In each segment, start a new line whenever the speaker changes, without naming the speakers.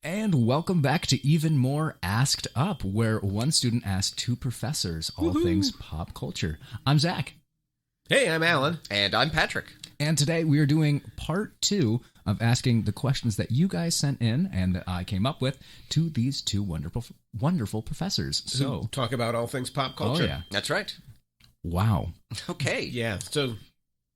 And welcome back to Even More Asked Up, where one student asked two professors all things pop culture. I'm Zach.
Hey, I'm Alan.
And I'm Patrick.
And today we are doing part 2 of asking the questions that you guys sent in and I came up with to these two wonderful professors. So
talk about all things pop culture.
Oh, yeah.
That's right.
Wow.
Okay.
Yeah, so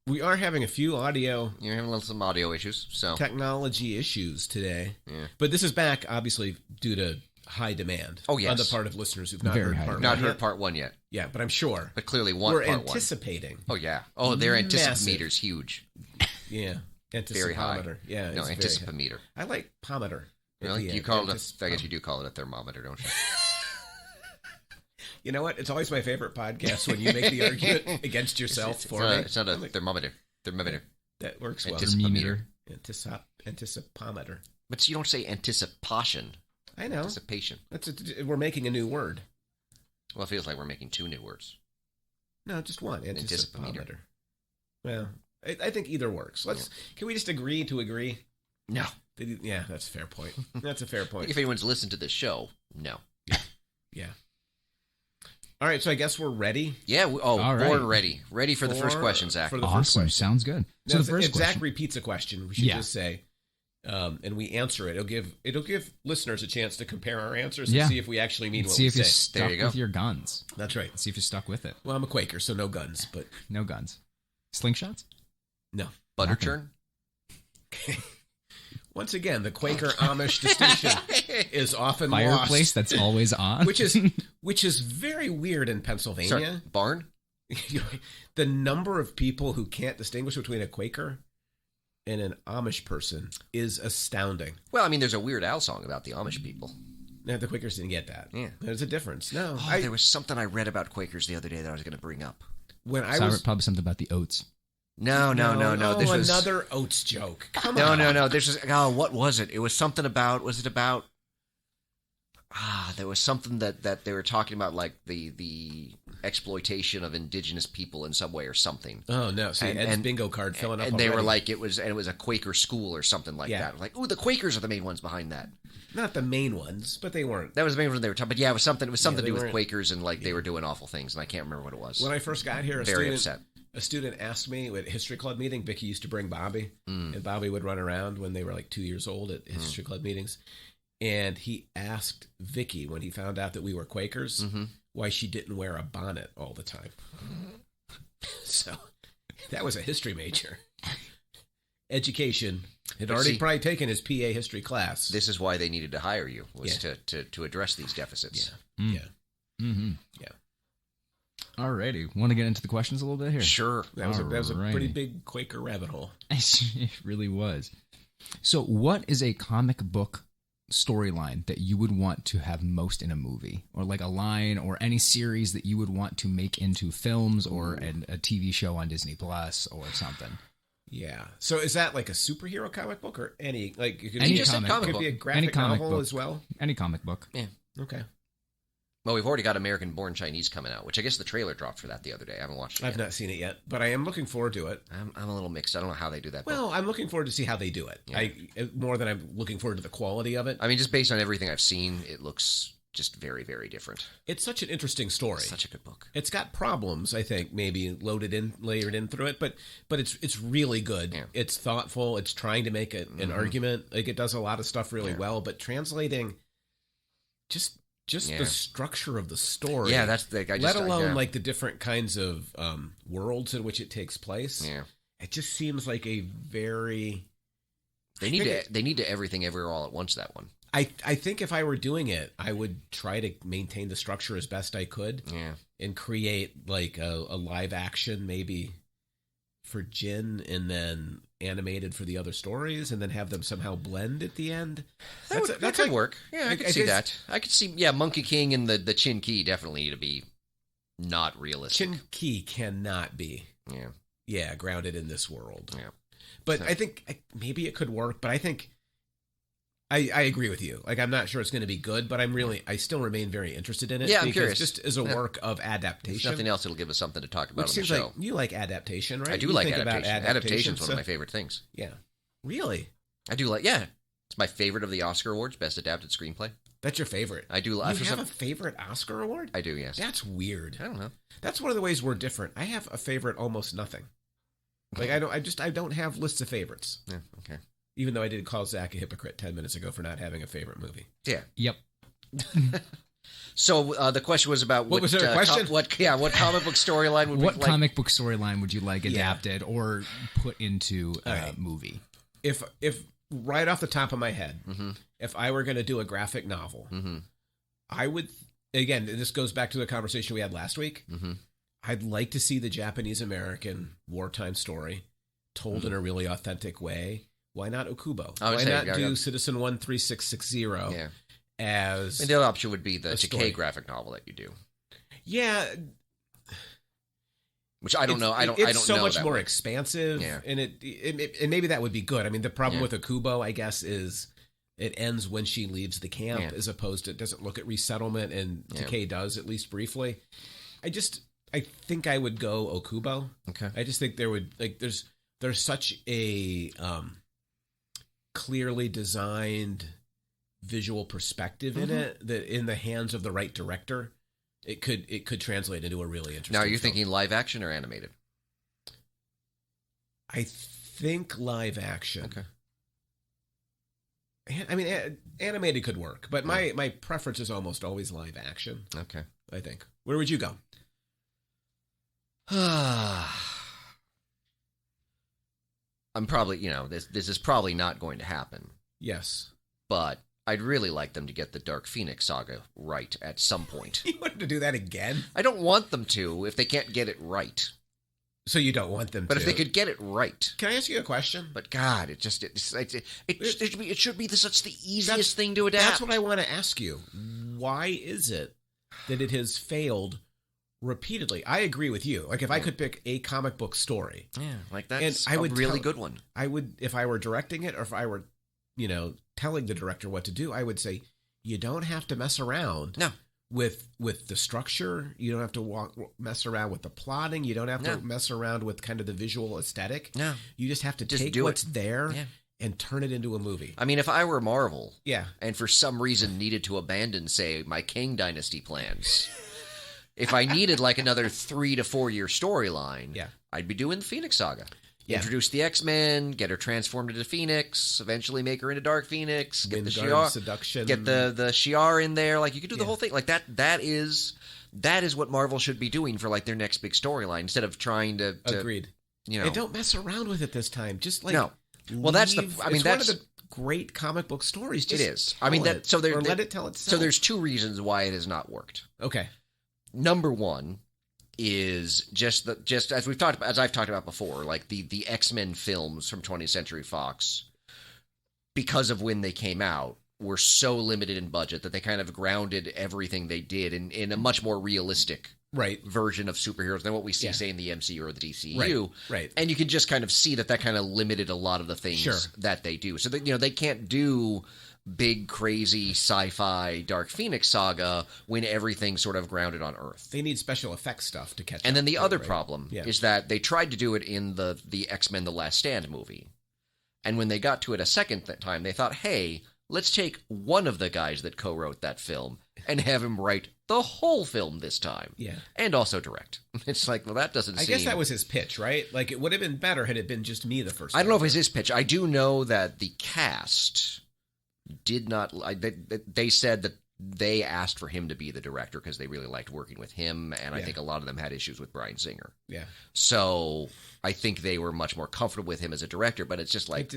we are having a few
You're having some audio issues, so.
technology issues today.
Yeah.
But this is back, obviously, due to high demand
Oh, yes.
on the part of listeners who've not
Very
heard
high
part
demand.
Not
one
heard
yet.
part one yet,
Yeah, but I'm sure.
but clearly want
We're
part one.
anticipating.
Oh, yeah. Oh, their
Massive.
anticipometer's huge.
Yeah.
Very high.
Anticipometer. Yeah,
No,
it's very
anticipometer.
high. I like pometer. at
Really?
the
You
end.
call it I guess you do call it a thermometer, don't you?
You know what? It's always my favorite podcast when you make the argument against yourself for me.
It's not a
I'm like,
thermometer. Thermometer.
that works well.
Anticipometer.
Anticipometer.
But you don't say anticipation.
I know.
Anticipation.
We're making a new word.
Well, it feels like we're making two new words.
No, just one.
Anticipometer.
Anticipometer. Well, I think either works. Can we just agree to agree?
No.
Yeah, that's a fair point. That's a fair point.
If anyone's listened to this show, no.
Yeah. All right, so I guess we're ready.
Yeah.
All right.
Born ready. Ready for the first question, Zach.
for the first
Awesome.
question.
Sounds good.
Now,
So the first
if Zach
question.
repeats a question, we should just say, and we answer it. It'll give listeners a chance to compare our answers and see if we actually mean what
see
we
if you're
say.
stuck
There you go.
with your guns.
That's right.
See if you're stuck with it.
Well, I'm a Quaker, so no guns, but
No guns. Slingshots?
no.
Butter
Okay.
churn?
Once again, the Quaker Amish distinction is often
Fireplace
lost,
that's always on.
which is very weird in Pennsylvania.
Sorry, barn?
The number of people who can't distinguish between a Quaker and an Amish person is astounding.
Well, I mean, there's a Weird Al song about the Amish people.
No, the Quakers didn't get that.
Yeah.
There's a difference. No,
Oh, there was something I read about Quakers the other day that I was going to bring up.
when I
So
was
probably something about the oats.
No.
Oh,
This was
another Oates joke. Come
no,
on.
no. This was what was it? It was something about. Was it about? There was something that they were talking about, like the exploitation of indigenous people in some way or something.
Oh no! See, Ed's bingo card filling up.
And they were
already.
like, it was a Quaker school or something like
Yeah.
that. Like, ooh, the Quakers are the main ones behind that.
not the main ones, but they weren't.
That was the main one they were talking. But yeah, it was something. It was something
they
to do with
weren't-
Quakers and like they were doing awful things, and I can't remember what it was.
When I first got here,
Very upset.
a student asked me at a history club meeting. Vicky used to bring Bobby, and Bobby would run around when they were like 2 years old at history club meetings. And he asked Vicky when he found out that we were Quakers why she didn't wear a bonnet all the time. So that was a history major. Education had already probably taken his PA history class.
This is why they needed to hire you, was to address these deficits.
Yeah.
Mm-hmm.
Yeah.
Alrighty. Want to get into the questions a little bit here?
Sure.
That was a
Alrighty.
pretty big Quaker rabbit hole.
It really was. So what is a comic book storyline that you would want to have most in a movie, or like a line or any series that you would want to make into films or a TV show on Disney Plus or something?
Yeah. So is that like a superhero comic book or any like it could
Any
be,
just said
comic
comic
it
book.
could be a
book.
graphic
Any comic
novel
book.
as well?
Any comic book.
Yeah.
Okay.
Well, we've already got American Born Chinese coming out, which I guess the trailer dropped for that the other day. I haven't watched it
I've
yet.
not seen it yet, but I am looking forward to it.
I'm a little mixed. I don't know how they do that.
Well, I'm looking forward to see how they do it.
Yeah.
More than I'm looking forward to the quality of it.
I mean, just based on everything I've seen, it looks just very, very different.
It's such an interesting story.
Such a good book.
It's got problems, I think, maybe layered in through it, but it's really good.
Yeah.
It's thoughtful. It's trying to make an argument. Like it does a lot of stuff really well, but translating just
Yeah.
the structure of the story.
Yeah, that's the.
let alone like the different kinds of worlds in which it takes place.
Yeah.
It just seems like a very.
They need to everything everywhere all at once. That one.
I think if I were doing it, I would try to maintain the structure as best I could.
Yeah.
And create like a live action maybe for Jin and then animated for the other stories and then have them somehow blend at the end.
That could
like-
work. Yeah, I
I
could see
guess-
that. I could see. Yeah, Monkey King and the Chin Key definitely need to be not realistic.
Chin Key cannot be
Yeah.
grounded in this world.
Yeah.
But
So-
I think maybe it could work, but I think I agree with you. Like I'm not sure it's going to be good, but I still remain very interested in it.
Yeah, I'm
because
curious.
Just as a
Yeah.
work of
If
adaptation.
nothing else, it'll give us something to talk about
Which
on the
seems
show.
like you like adaptation, right?
I do
You
like
think about
adaptation. Adaptation's one of
so-
my favorite things.
Yeah. Really?
I do like. Yeah. It's my favorite of the Oscar awards, Best Adapted Screenplay.
That's your favorite.
I do.
You have a favorite Oscar award?
I do, yes.
That's weird.
I don't know.
That's one of the ways we're different. I have a favorite almost nothing. Like I don't have lists of favorites.
Yeah, okay.
Even though I did call Zach a hypocrite 10 minutes ago for not having a favorite movie.
Yeah.
Yep.
So the question was about
what was the question?
What comic book storyline would
What
we like?
comic book storyline would you like adapted or put into a
right.
movie?
If right off the top of my head,
Mm-hmm.
if I were going to do a graphic novel,
Mm-hmm.
I would, again, this goes back to the conversation we had last week.
Mm-hmm.
I'd like to see the Japanese-American wartime story told in a really authentic way. Why not Okubo? Why not do Citizen 13660
Yeah.
as...
And the other option would be the
story.
Decay graphic novel that you do.
Yeah.
Which I don't know. I don't
It's so
know
much
that
more
way.
expansive,
Yeah.
and and maybe that would be good. I mean, the problem
Yeah.
with Okubo, I guess, is it ends when she leaves the camp,
Yeah.
as opposed to it doesn't look at resettlement, and
Yeah.
Decay does, at least briefly. I think I would go Okubo.
Okay.
I just think there would there's such a clearly designed visual perspective in it that in the hands of the right director, it could translate into a really interesting.
Now, are you
film.
thinking live action or animated?
I think live action.
Okay.
I mean, animated could work, but my preference is almost always live action.
Okay.
I think. Where would you go?
I'm probably, this is probably not going to happen,
Yes.
but I'd really like them to get the Dark Phoenix saga right at some point.
You want to do that again?
I don't want them to if they can't get it right.
So you don't want them
But
to.
if they could get it right.
Can I ask you a question?
But God, it should be such the easiest thing to adapt.
That's what I want to ask you. Why is it that it has failed repeatedly? I agree with you. Like if I could pick a comic book story,
Yeah, like that's
And I would
a really
tell-
good one.
I would, if I were directing it or if I were, telling the director what to do, I would say, you don't have to mess around
No.
with the structure. You don't have to mess around with the plotting. You don't have
No.
to mess around with kind of the visual aesthetic.
No.
You just have to
Just
take
do
what's
it.
there
Yeah.
and turn it into a movie.
I mean, if I were Marvel
Yeah.
and for some reason needed to abandon, say, my King Dynasty plans, if I needed like another 3 to 4 year storyline,
Yeah.
I'd be doing the Phoenix Saga.
Yeah.
Introduce the X-Men, get her transformed into Phoenix, eventually make her into Dark Phoenix, get the
Wingard
Shi'ar,
seduction.
get the Shi'ar in there. Like you could do the
Yeah.
whole thing. Like that is what Marvel should be doing for like their next big storyline instead of trying to
Agreed. And don't mess around with it this time. Just like
No. Well, that's the. I mean,
it's
that's
one of the great comic book stories. Just
it is. I mean
tell
that.
it,
So there.
or let it tell itself.
So there's two reasons why it has not worked.
Okay.
Number one is just as we've talked about, as I've talked about before, like the X-Men films from 20th Century Fox, because of when they came out, were so limited in budget that they kind of grounded everything they did in a much more realistic
Right.
version of superheroes than what we see,
Yeah.
say, in the MCU or the DCU.
Right.
And you can just kind of see that kind of limited a lot of the things
Sure.
that they do. So that, they can't do big, crazy sci-fi Dark Phoenix saga when everything's sort of grounded on Earth.
They need special effects stuff to catch up.
And then the other
right?
problem
Yeah.
is that they tried to do it in the X-Men The Last Stand movie. And when they got to it a second time, they thought, hey, let's take one of the guys that co-wrote that film and have him write the whole film this time.
Yeah.
And also direct. It's like, well, that doesn't
I
seem...
guess that was his pitch, right? Like, it would have been better had it been just me the first
I don't know if
time.
it's his pitch. I do know that the cast did not... They said that they asked for him to be the director because they really liked working with him, and I
Yeah.
think a lot of them had issues with Bryan Singer.
Yeah.
So I think they were much more comfortable with him as a director, but it's just like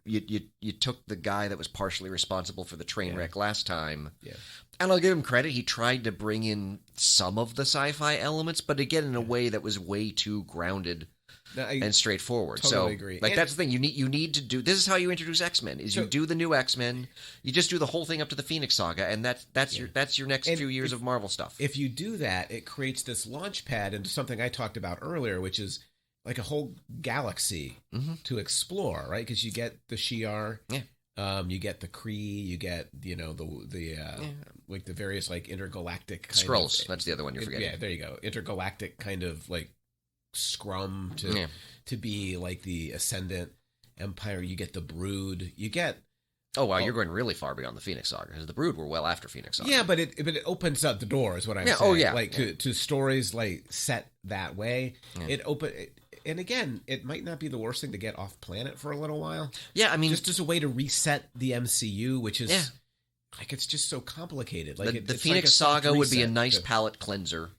you took the guy that was partially responsible for the train wreck last time.
Yeah.
And I'll give him credit. He tried to bring in some of the sci-fi elements, but again, in a way that was way too grounded and straightforward.
Totally
So,
agree.
like,
And-
that's the thing. You need to do. This is how you introduce X-Men. Is you do the new X-Men. You just do the whole thing up to the Phoenix Saga, and that's your next
And
few years of Marvel stuff.
If you do that, it creates this launch pad into something I talked about earlier, which is like a whole galaxy to explore, right? Because you get the Shi'ar, you get the Kree, you get like the various like intergalactic kind
Skrulls.
of,
That's the other one you're forgetting.
Yeah, there you go. Intergalactic kind of like scrum to be like the Ascendant Empire. You get the Brood. You get
Oh wow, you're going really far beyond the Phoenix Saga because the Brood were well after Phoenix Saga.
Yeah, but it opens up the door, is what I'm
Yeah,
saying.
oh, yeah.
Like to stories like set that way.
Yeah.
And again, it might not be the worst thing to get off planet for a little while.
Yeah, I mean,
Just as a way to reset the MCU, which is
Yeah.
like it's just so complicated. Like
the
it's
Phoenix
like a soft
Saga would be a
reset
nice
to-
palate cleanser.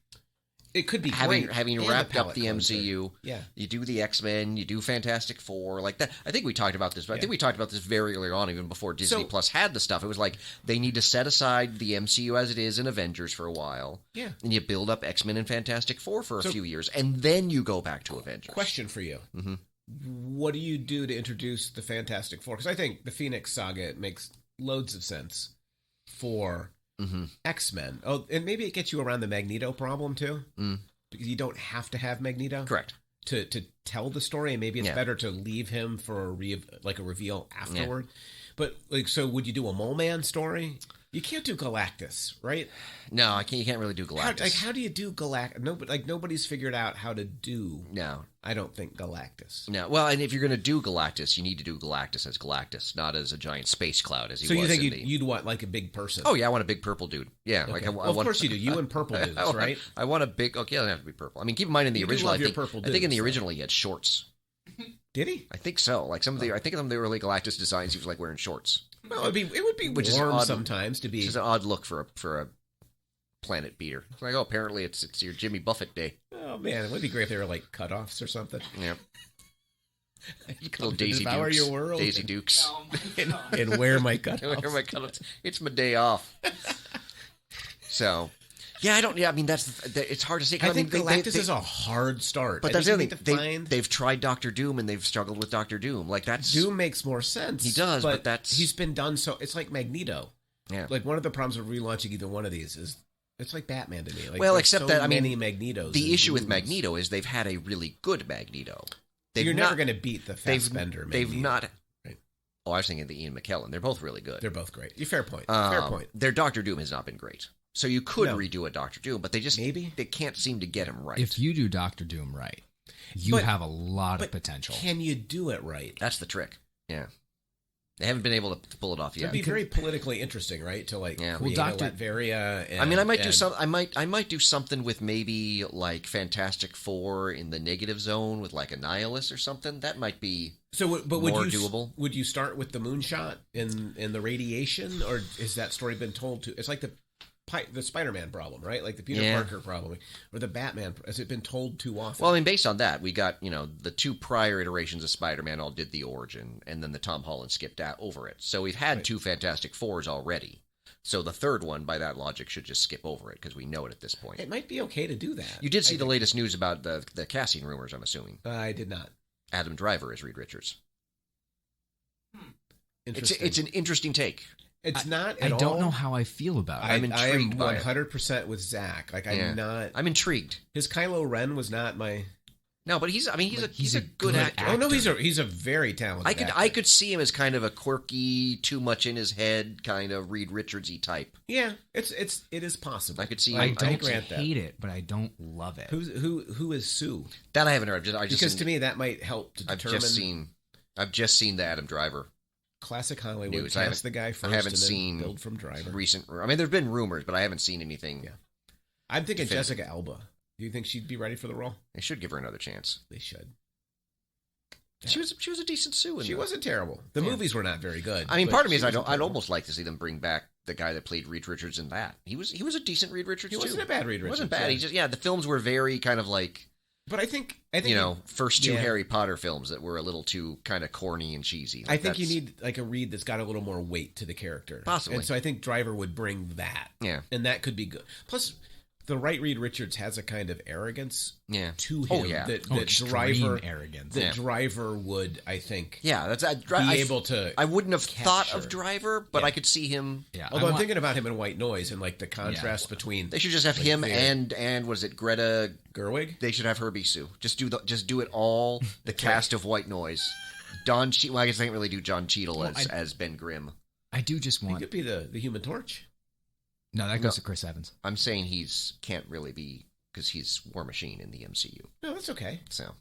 It could be
Having
great,
having
and
wrapped up
palate
the
cleanser.
MCU,
Yeah.
you do the X-Men, you do Fantastic Four, like that. I think we talked about this, but I think we talked about this very early on, even before Disney
So-
Plus had the stuff. It was like they need to set aside the MCU as it is in Avengers for a while,
Yeah.
and you build up X-Men and Fantastic Four for a
So-
few years, and then you go back to Avengers.
Question for you.
Mm-hmm.
What do you do to introduce the Fantastic Four? Because I think the Phoenix Saga makes loads of sense for
Mm-hmm.
X-Men. Oh, and maybe it gets you around the Magneto problem too.
Mm.
Because you don't have to have Magneto
Correct.
to tell the story, and maybe it's
Yeah.
better to leave him for a reveal afterward. But like, so would you do a Mole Man story? You can't do Galactus, right?
No, I can't. You can't really do Galactus.
How do you do Galactus? Nobody's figured out how to do.
No,
I don't think Galactus.
no. Well, and if you're going to do Galactus, you need to do Galactus as Galactus, not as a giant space cloud as he
So
was.
you think
in the...
you'd want like a big person?
Oh yeah, I want a big purple dude. Yeah,
Okay.
like I
Well,
want.
of course you do. You and purple dudes,
I want,
right?
I want a big. Okay, it doesn't have to be purple. I mean, keep in mind in the
You do
original,
love
I
your
think.
purple
I think in the
dudes,
original he had shorts.
Did he?
I think so. Like some of the, I think some of the early Galactus designs, he was like wearing shorts,
Well, it would be
Which is
warm
odd-
sometimes to be.
which is an odd look for a planet beater. It's like, oh, apparently it's your Jimmy Buffett day.
Oh man, it would be great if they were like cutoffs or something.
Yeah,
Come
little
to
Daisy
devour
Dukes.
your world.
Daisy Dukes.
Oh my
and,
God.
and wear my
Where am
cutoffs.
I gonna- It's my day off. So, yeah, I don't. Yeah, I mean it's hard to say. 'cause
I think
mean,
Galactus is a hard start.
But
I
that's
think
the
you
other
need
thing.
to find
They've tried Doctor Doom and they've struggled with Doctor Doom. Like that's
Doom makes more sense.
He does, but that's-
he's been done so. It's like Magneto.
Yeah.
Like one of the problems with relaunching either one of these is it's like Batman to me. Like,
Well,
there's
except
so
that, I mean,
many Magnetos.
the
and
issue with
Dooms.
Magneto is they've had a really good Magneto.
You're
not-
never going to beat the
They've
Fassbender.
They've
Magneto.
not.
Right.
Oh, I was thinking the Ian McKellen. They're both really good.
They're both great. Fair point. Fair point.
Their Doctor Doom has not been great. So you could
No.
redo a Doctor Doom, but they just
Maybe.
they can't seem to get him right.
If you do Doctor Doom right, you
But-
have a lot of
but
potential.
Can you do it right?
That's the trick. Yeah, they haven't been able to pull it off yet.
It'd be very politically interesting, right? To like
Yeah.
create
Well,
a Latveria. And,
I mean, I might do
and-
some. I might do something with maybe like Fantastic Four in the negative zone with like Annihilus or something. That might be.
So, but would
more
you
doable.
Would you start with the moonshot in the radiation, or is that story been told to? It's like the Spider-Man problem, right? Like the Peter
Yeah.
Parker problem, or the Batman. Has it been told too often?
Well, I mean, based on that, we got the two prior iterations of Spider-Man all did the origin, and then the Tom Holland skipped out over it. So we've had
Right.
two Fantastic Fours already. So the third one, by that logic, should just skip over it because we know it at this point.
it might be okay to do that.
You did see
I
the
think.
latest news about the casting rumors, I'm assuming.
I did not.
Adam Driver is Reed Richards.
Interesting.
It's an interesting take.
It's not.
I
At
don't
all.
know how I feel about it.
I'm
I am
intrigued by it.
100% with Zach. Like
Yeah.
I'm not.
I'm intrigued.
His Kylo Ren was not my.
No, but he's a good
good
actor.
Oh no, he's a very talented.
I
actor.
could see him as kind of a quirky, too much in his head, kind of Reed Richards-y type.
Yeah, it is possible.
I could see.
I
him-
don't
grant that.
hate it, but I don't love it.
Who is Sue?
that I haven't heard. I just
Because
seen-
to me that might help to
I've
determine.
I've just seen the Adam Driver
Classic Hollywood.
news. I
Cast the guy first.
haven't
and then
seen
build from driver.
recent. I mean, there've been rumors, but I haven't seen anything.
Yeah. I'm thinking
definitive.
Jessica Alba. Do you think she'd be ready for the role?
They should give her another chance.
They should.
She was a decent Sue.
She wasn't terrible. The
Yeah.
movies were not very good.
I mean,
but
part of me is
she
I'd
wasn't terrible.
almost like to see them bring back the guy that played Reed Richards in that. He was a decent Reed Richards
He
too.
wasn't a bad Reed
He
Richards.
wasn't bad.
yeah.
He just the films were very kind of like
But I think
first two
yeah.
Harry Potter films that were a little too kind of corny and cheesy.
I
Like,
think you
that's-
need like a Reed that's got a little more weight to the character.
Possibly.
And so I think Driver would bring that.
Yeah.
And that could be good. Plus, the right Reed Richards has a kind of arrogance
Yeah.
to him
Oh, yeah.
that,
Oh,
that
extreme
Driver
arrogance.
that
Yeah.
Driver would, I think,
Yeah, that's
be able to.
I wouldn't have thought of
capture.
Driver, but
Yeah.
I could see him.
Yeah,
Although
I
I'm
want-
thinking about him in White Noise and like the contrast between
They should just have
like,
him
the-
and was it Greta?
Gerwig.
They should have her be Sue. Just do it all. The cast of White Noise. Don Cheadle. Well, I guess they can't really do John Cheadle
Well,
as Ben Grimm.
I do just
He
want.
could be the Human Torch.
No, that goes
No.
to Chris Evans.
I'm saying can't really be because he's War Machine in the MCU.
No, that's okay.
So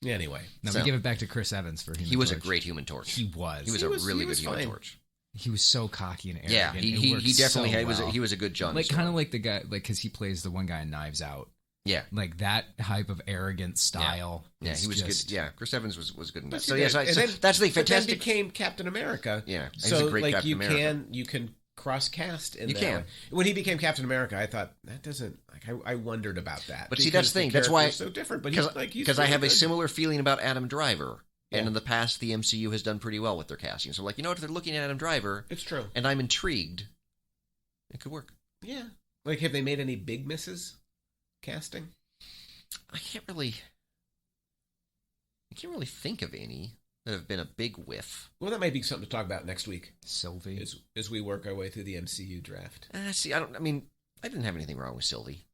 Anyway,
No,
So-
we give it back to Chris Evans for Human
he was a
Torch.
great Human Torch.
He was.
He was
He
a
was-
really
he
good
was
Human
fine.
Torch.
he was so cocky and arrogant.
Yeah,
It
he
worked
definitely
so
was
well.
he was a good John.
like
Storm.
kind of like the guy, like because he plays the one guy in Knives Out.
Yeah.
Like that type of arrogant style.
Yeah,
is
he was
just-
good. Yeah, Chris Evans was good in that.
But
So
see,
yes,
and
so
then-
that's the
but then
fantastic.
became Captain America.
Yeah, he's
so
a great
like
Captain
you
America.
can cross cast.
You can.
When he became Captain America, I thought that doesn't like. I wondered about that.
But see, that's
because
the thing.
the
That's why
character's so different. But he's
because I
really
have a
good.
similar feeling about Adam Driver. And
Yeah.
in the past, the MCU has done pretty well with their casting. So, like, you know what? If they're looking at Adam Driver,
It's true.
and I'm intrigued, it could work.
Yeah. Like, have they made any big misses casting?
I can't really think of any that have been a big whiff.
Well, that might be something to talk about next week
Sylvie.
as we work our way through the MCU draft.
See, I didn't have anything wrong with Sylvie.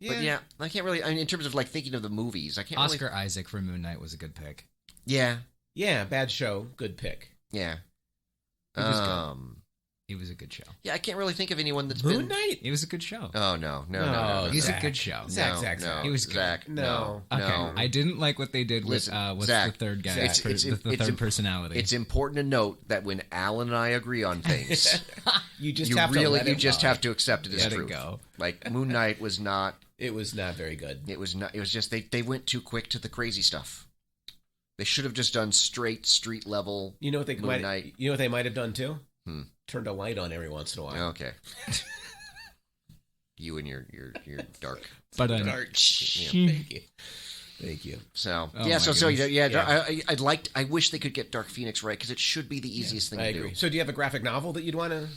Yeah.
But yeah, I can't really. I mean, in terms of like thinking of the movies, I can't
Oscar
really.
Isaac for Moon Knight was a good pick.
Yeah,
Yeah. Bad show. Good pick.
yeah.
It was good.
It was a good show.
Yeah, I can't really think of anyone that's
Moon
been.
Knight.
It was a good show.
Oh no.
No,
It was
Zach.
a good show.
Zach.
It was good.
Zach.
No.
No.
Okay,
no.
I didn't like what they did with
Listen,
what's
Zach,
the third guy?
Zach,
The third personality.
It's important to note that when Alan and I agree on things,
You just
you
have to
really
let
you
it
just
go.
have to accept it as
Let it
truth.
go.
Like Moon Knight was not.
It was not very good.
It was not. It was just they went too quick to the crazy stuff. They should have just done straight street level.
You know what they
Moon
might.
Knight.
You know what they might have done too.
Hmm.
Turned a light on every once in a while.
Okay. You and your dark.
but
Dark. Thank you. Thank you.
So
Oh
yeah,
my
so
goodness.
yeah.
Yeah.
I wish they could get Dark Phoenix right because it should be the easiest thing
I
to
agree.
do.
So, do you have a graphic novel that you'd want to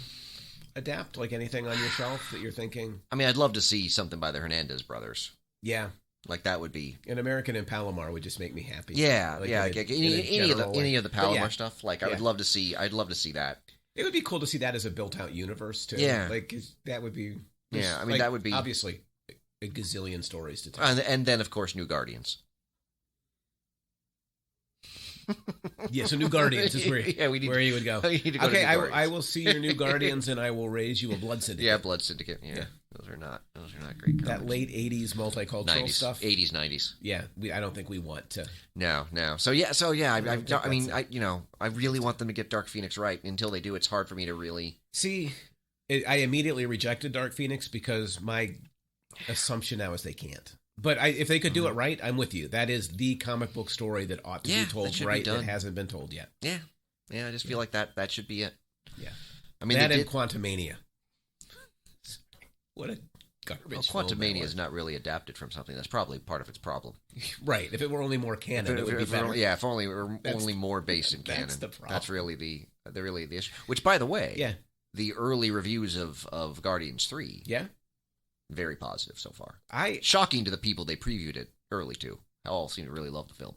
adapt? Like anything on your shelf that you're thinking?
I mean, I'd love to see something by the Hernandez brothers.
Yeah,
Like that would be.
an American in Palomar would just make me happy.
Yeah,
Like,
yeah.
in a-
Any
in a
of the
general
any
way.
of the
But
Palomar
yeah.
stuff. Like I
Yeah.
would love to see. I'd love to see that.
It would be cool to see that as a built-out universe too.
Yeah.
like that would be.
Yeah, I mean,
like,
that would be-
obviously a gazillion stories to tell.
And then of course New Guardians.
Yeah, so New Guardians is where,
Yeah, we need
where you would go.
We need to go to
Okay,
New
I
Guardians.
will see your New Guardians and I will raise you a Blood Syndicate.
Yeah, Blood Syndicate. Yeah,
Yeah.
those are not great.
That
comics.
late 80s multicultural
90s,
stuff.
80s, 90s.
Yeah, I don't think we want to.
No. So yeah.
I don't think
I mean,
that's
I really want them to get Dark Phoenix right. Until they do, it's hard for me to really.
See, I immediately rejected Dark Phoenix because my assumption now is they can't. But if they could do it right, I'm with you. That is the comic book story that ought to
Yeah,
be
that
told
should be
right that
done.
hasn't been told yet.
Yeah. I just feel like that should be it.
Yeah.
I mean,
that
they
and
did.
Quantumania. What a garbage.
Well,
film that
Quantumania
was.
is not really adapted from something. That's probably part of its problem.
Right. If it were only more canon, it would be better.
If only we're
That's-
only more based in
that's
canon.
the problem.
That's really the issue. Which, by the way,
Yeah.
the early reviews of Guardians 3
Yeah.
very positive so far.
I
Shocking to the people they previewed it early to. All seem to really love the film.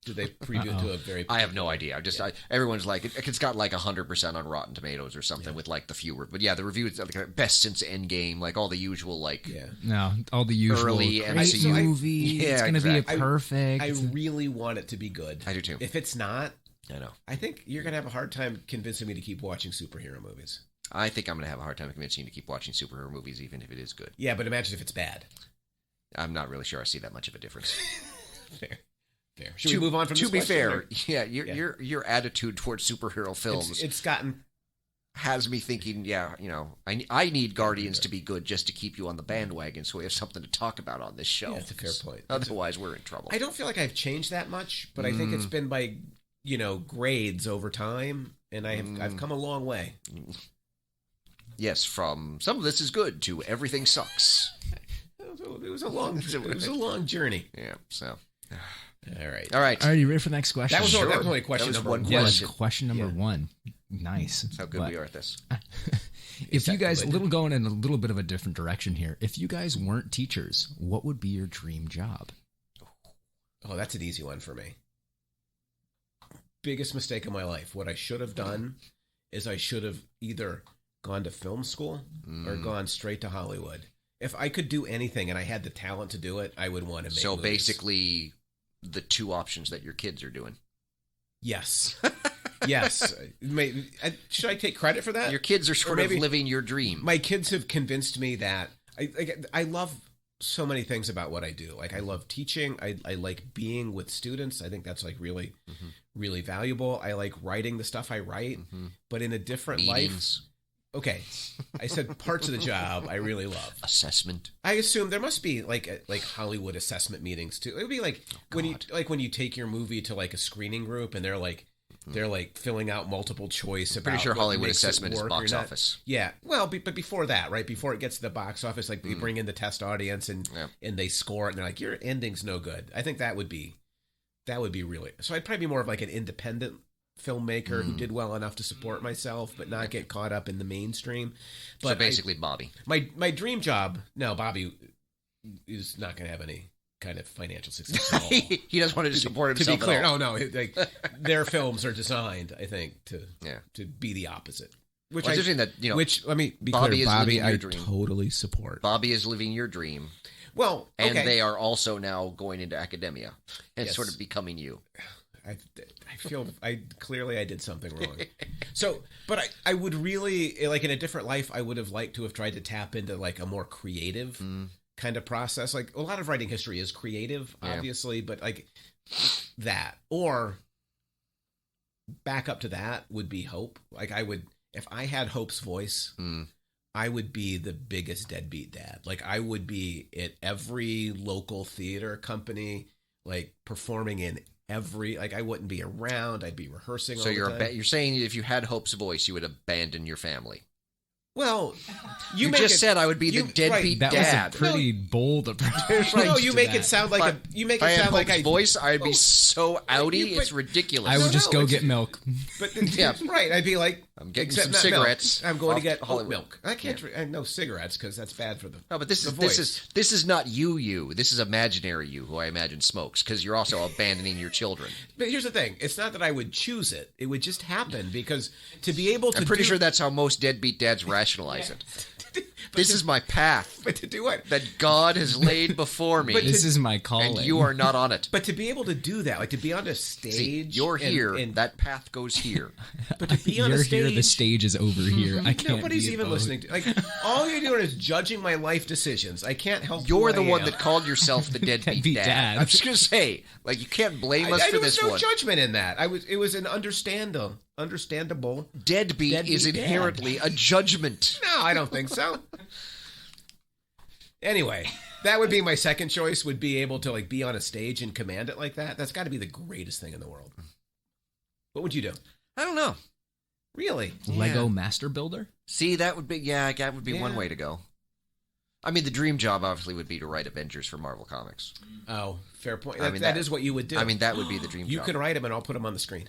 did they preview to a very?
I have no idea. Everyone's like it's got like 100% on Rotten Tomatoes or something
Yeah.
with like the fewer. But yeah, the reviews like best since Endgame, like all the usual like.
Yeah.
No, all the usual
Early
great
MCU.
movie.
Yeah,
it's going to
exactly.
be a perfect.
I really want it to be good.
I do too.
If it's not,
I know.
I think you're gonna have a hard time convincing me to keep watching superhero movies.
I think I'm going to have a hard time convincing you to keep watching superhero movies, even if it is good.
Yeah, but imagine if it's bad.
I'm not really sure I see that much of a difference.
Fair. Should we move on from
to
this
be
question,
fair,
or-
yeah, your attitude towards superhero films
It's gotten
has me thinking, I need Guardians to be good just to keep you on the bandwagon, so we have something to talk about on this show.
Yeah, it's a fair point.
Otherwise, we're in trouble.
I don't feel like I've changed that much, but I think it's been by grades over time, and I've come a long way.
Yes, from some of this is good to everything sucks.
It was a long journey.
Yeah. So,
All right.
all right.
Are you ready for the next question?
That was
Sure.
only question
That was
number
one
one.
Yeah,
question.
question number
Yeah.
one. Nice.
That's how good
But
we are at this.
if you guys,
good?
going in a little bit of a different direction here, if you guys weren't teachers, what would be your dream job?
Oh, that's an easy one for me. Biggest mistake of my life. What I should have done is I should have either gone to film school or gone straight to Hollywood. If I could do anything and I had the talent to do it, I would want to make
So
movies.
basically, the two options that your kids are doing.
Yes. Yes. Should I take credit for
Your kids are sort of
maybe-
living your dream.
My kids have convinced me that I love so many things about what I do. Like I love teaching. I like being with students. I think that's like really, really valuable. I like writing the stuff I write, but in a different
Meetings,
life. Okay, I said parts of the job I really love.
assessment.
I assume there must be like Hollywood assessment meetings too. It would be like when you take your movie to like a screening group and they're like filling out multiple choice about.
Pretty sure
what
Hollywood
makes it
assessment is
work or
box
not.
office.
Yeah, well, but before that, right? Before it gets to the box office, like they bring in the test audience and they score it, and they're like, your ending's no good. I think that would be really. So I'd probably be more of like an independent filmmaker who did well enough to support myself, but not get caught up in the mainstream. But
So basically, Bobby.
my dream job. No, Bobby is not going to have any kind of financial success at all.
He doesn't want to support himself.
To be clear,
at all.
no, like their films are designed, I think, to be the opposite. Which
Well, it's interesting that
which let me be
Bobby
clear,
is
Bobby,
living your
I
dream.
totally support.
Bobby is living your dream,
Well,
and
okay.
they are also now going into academia and
Yes.
sort of becoming you.
I feel I did something wrong. So, but I would really like in a different life, I would have liked to have tried to tap into like a more creative kind of process. Like a lot of writing history is creative, obviously, but like that or back up to that would be Hope. Like I would, if I had Hope's voice, I would be the biggest deadbeat dad. Like I would be at every local theater company, like performing in every, like I wouldn't be around. I'd be rehearsing.
So
all
you're
the time.
you're saying if you had Hope's voice, you would abandon your family.
Well,
You
make
just
it-
said I would be the
you-
deadbeat
That
dad.
was a pretty bold approach.
No, you
to
make
that.
it sound like you make
If I
it
had
sound like
Hope's
I
voice, I'd be
Oh,
so outy.
you-
It's
but-
ridiculous.
I would
No,
just
no,
go
it's-
get milk.
But
Yeah.
right, I'd be like,
I'm getting
except
some
not
cigarettes
milk. I'm going to
off
get oat
Hollywood.
milk. I can't drink no cigarettes because that's bad for the.
No, but this
the
is
voice.
this is not you. This is imaginary you, who I imagine smokes, because you're also abandoning your children.
But here's the thing: it's not that I would choose it; it would just happen because to be able to.
I'm pretty
do,
sure that's how most deadbeat dads rationalize it. This is my path
But to do what?
that God has laid before me,
This is my calling.
and you are not on it.
But to be able to do that, like to be on a stage,
See, you're here.
and
That path goes here.
but to be on
You're
a stage,
here. The stage is over here. I can't.
nobody's
be
even
above.
listening to. Like all you're doing is judging my life decisions. I can't help.
You're
who
the
I
one
am.
that called yourself the deadbeat
Deadbeat
dad.
dad.
I'm just gonna say, like, you can't blame us for
there was
this
no
one.
judgment in that. It was an understandable.
Deadbeat is
Deadbeat dad.
inherently a judgment.
No, I don't think so. Anyway, that would be my second choice. Would be able to like be on a stage and command it like that. That's got to be the greatest thing in the world. What would you do?
I don't know.
Really?
Lego Master Builder.
See, that would be that would be one way to go. I mean, the dream job obviously would be to write Avengers for Marvel Comics.
Oh, fair point.
I mean,
that is what you would do.
I mean, that would be the dream
you
job.
can write them and I'll put them on the screen.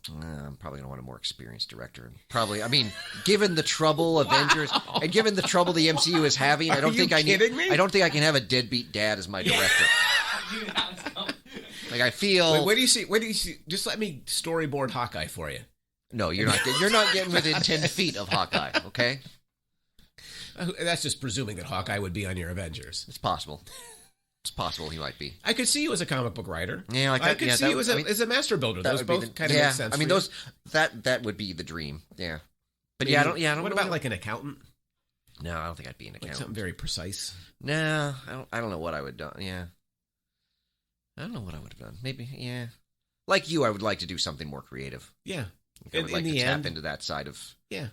I'm probably going to want a more experienced director. Probably, I mean, given the trouble Avengers and given the trouble the MCU is having, I don't
Are
think
you
I need.
kidding me?
I don't think I can have a deadbeat dad as my director. Like I feel.
Wait, what do you see? What do you see? Just let me storyboard Hawkeye for you.
No, you're not. You're not getting within 10 feet of Hawkeye. Okay,
That's just presuming that Hawkeye would be on your Avengers.
it's possible. It's possible he might be.
I could see you as a comic book writer.
Yeah, like
I
that-
could
yeah,
see
that
you
would-
as
I mean,
as a master builder.
That
Those
would be
both kind of make sense.
I mean,
for you.
those that would be the dream. Yeah, but
Maybe-
yeah, I don't. Yeah, I don't.
What
know
about like an accountant?
No, I don't think I'd be an
Like
accountant.
something very precise.
No, I don't know what I would do. Yeah, I don't know what I would have done. Maybe, yeah. Like you, I would like to do something more creative.
Yeah.
I would
In
like to
the
tap
end-
into that side of
Yeah.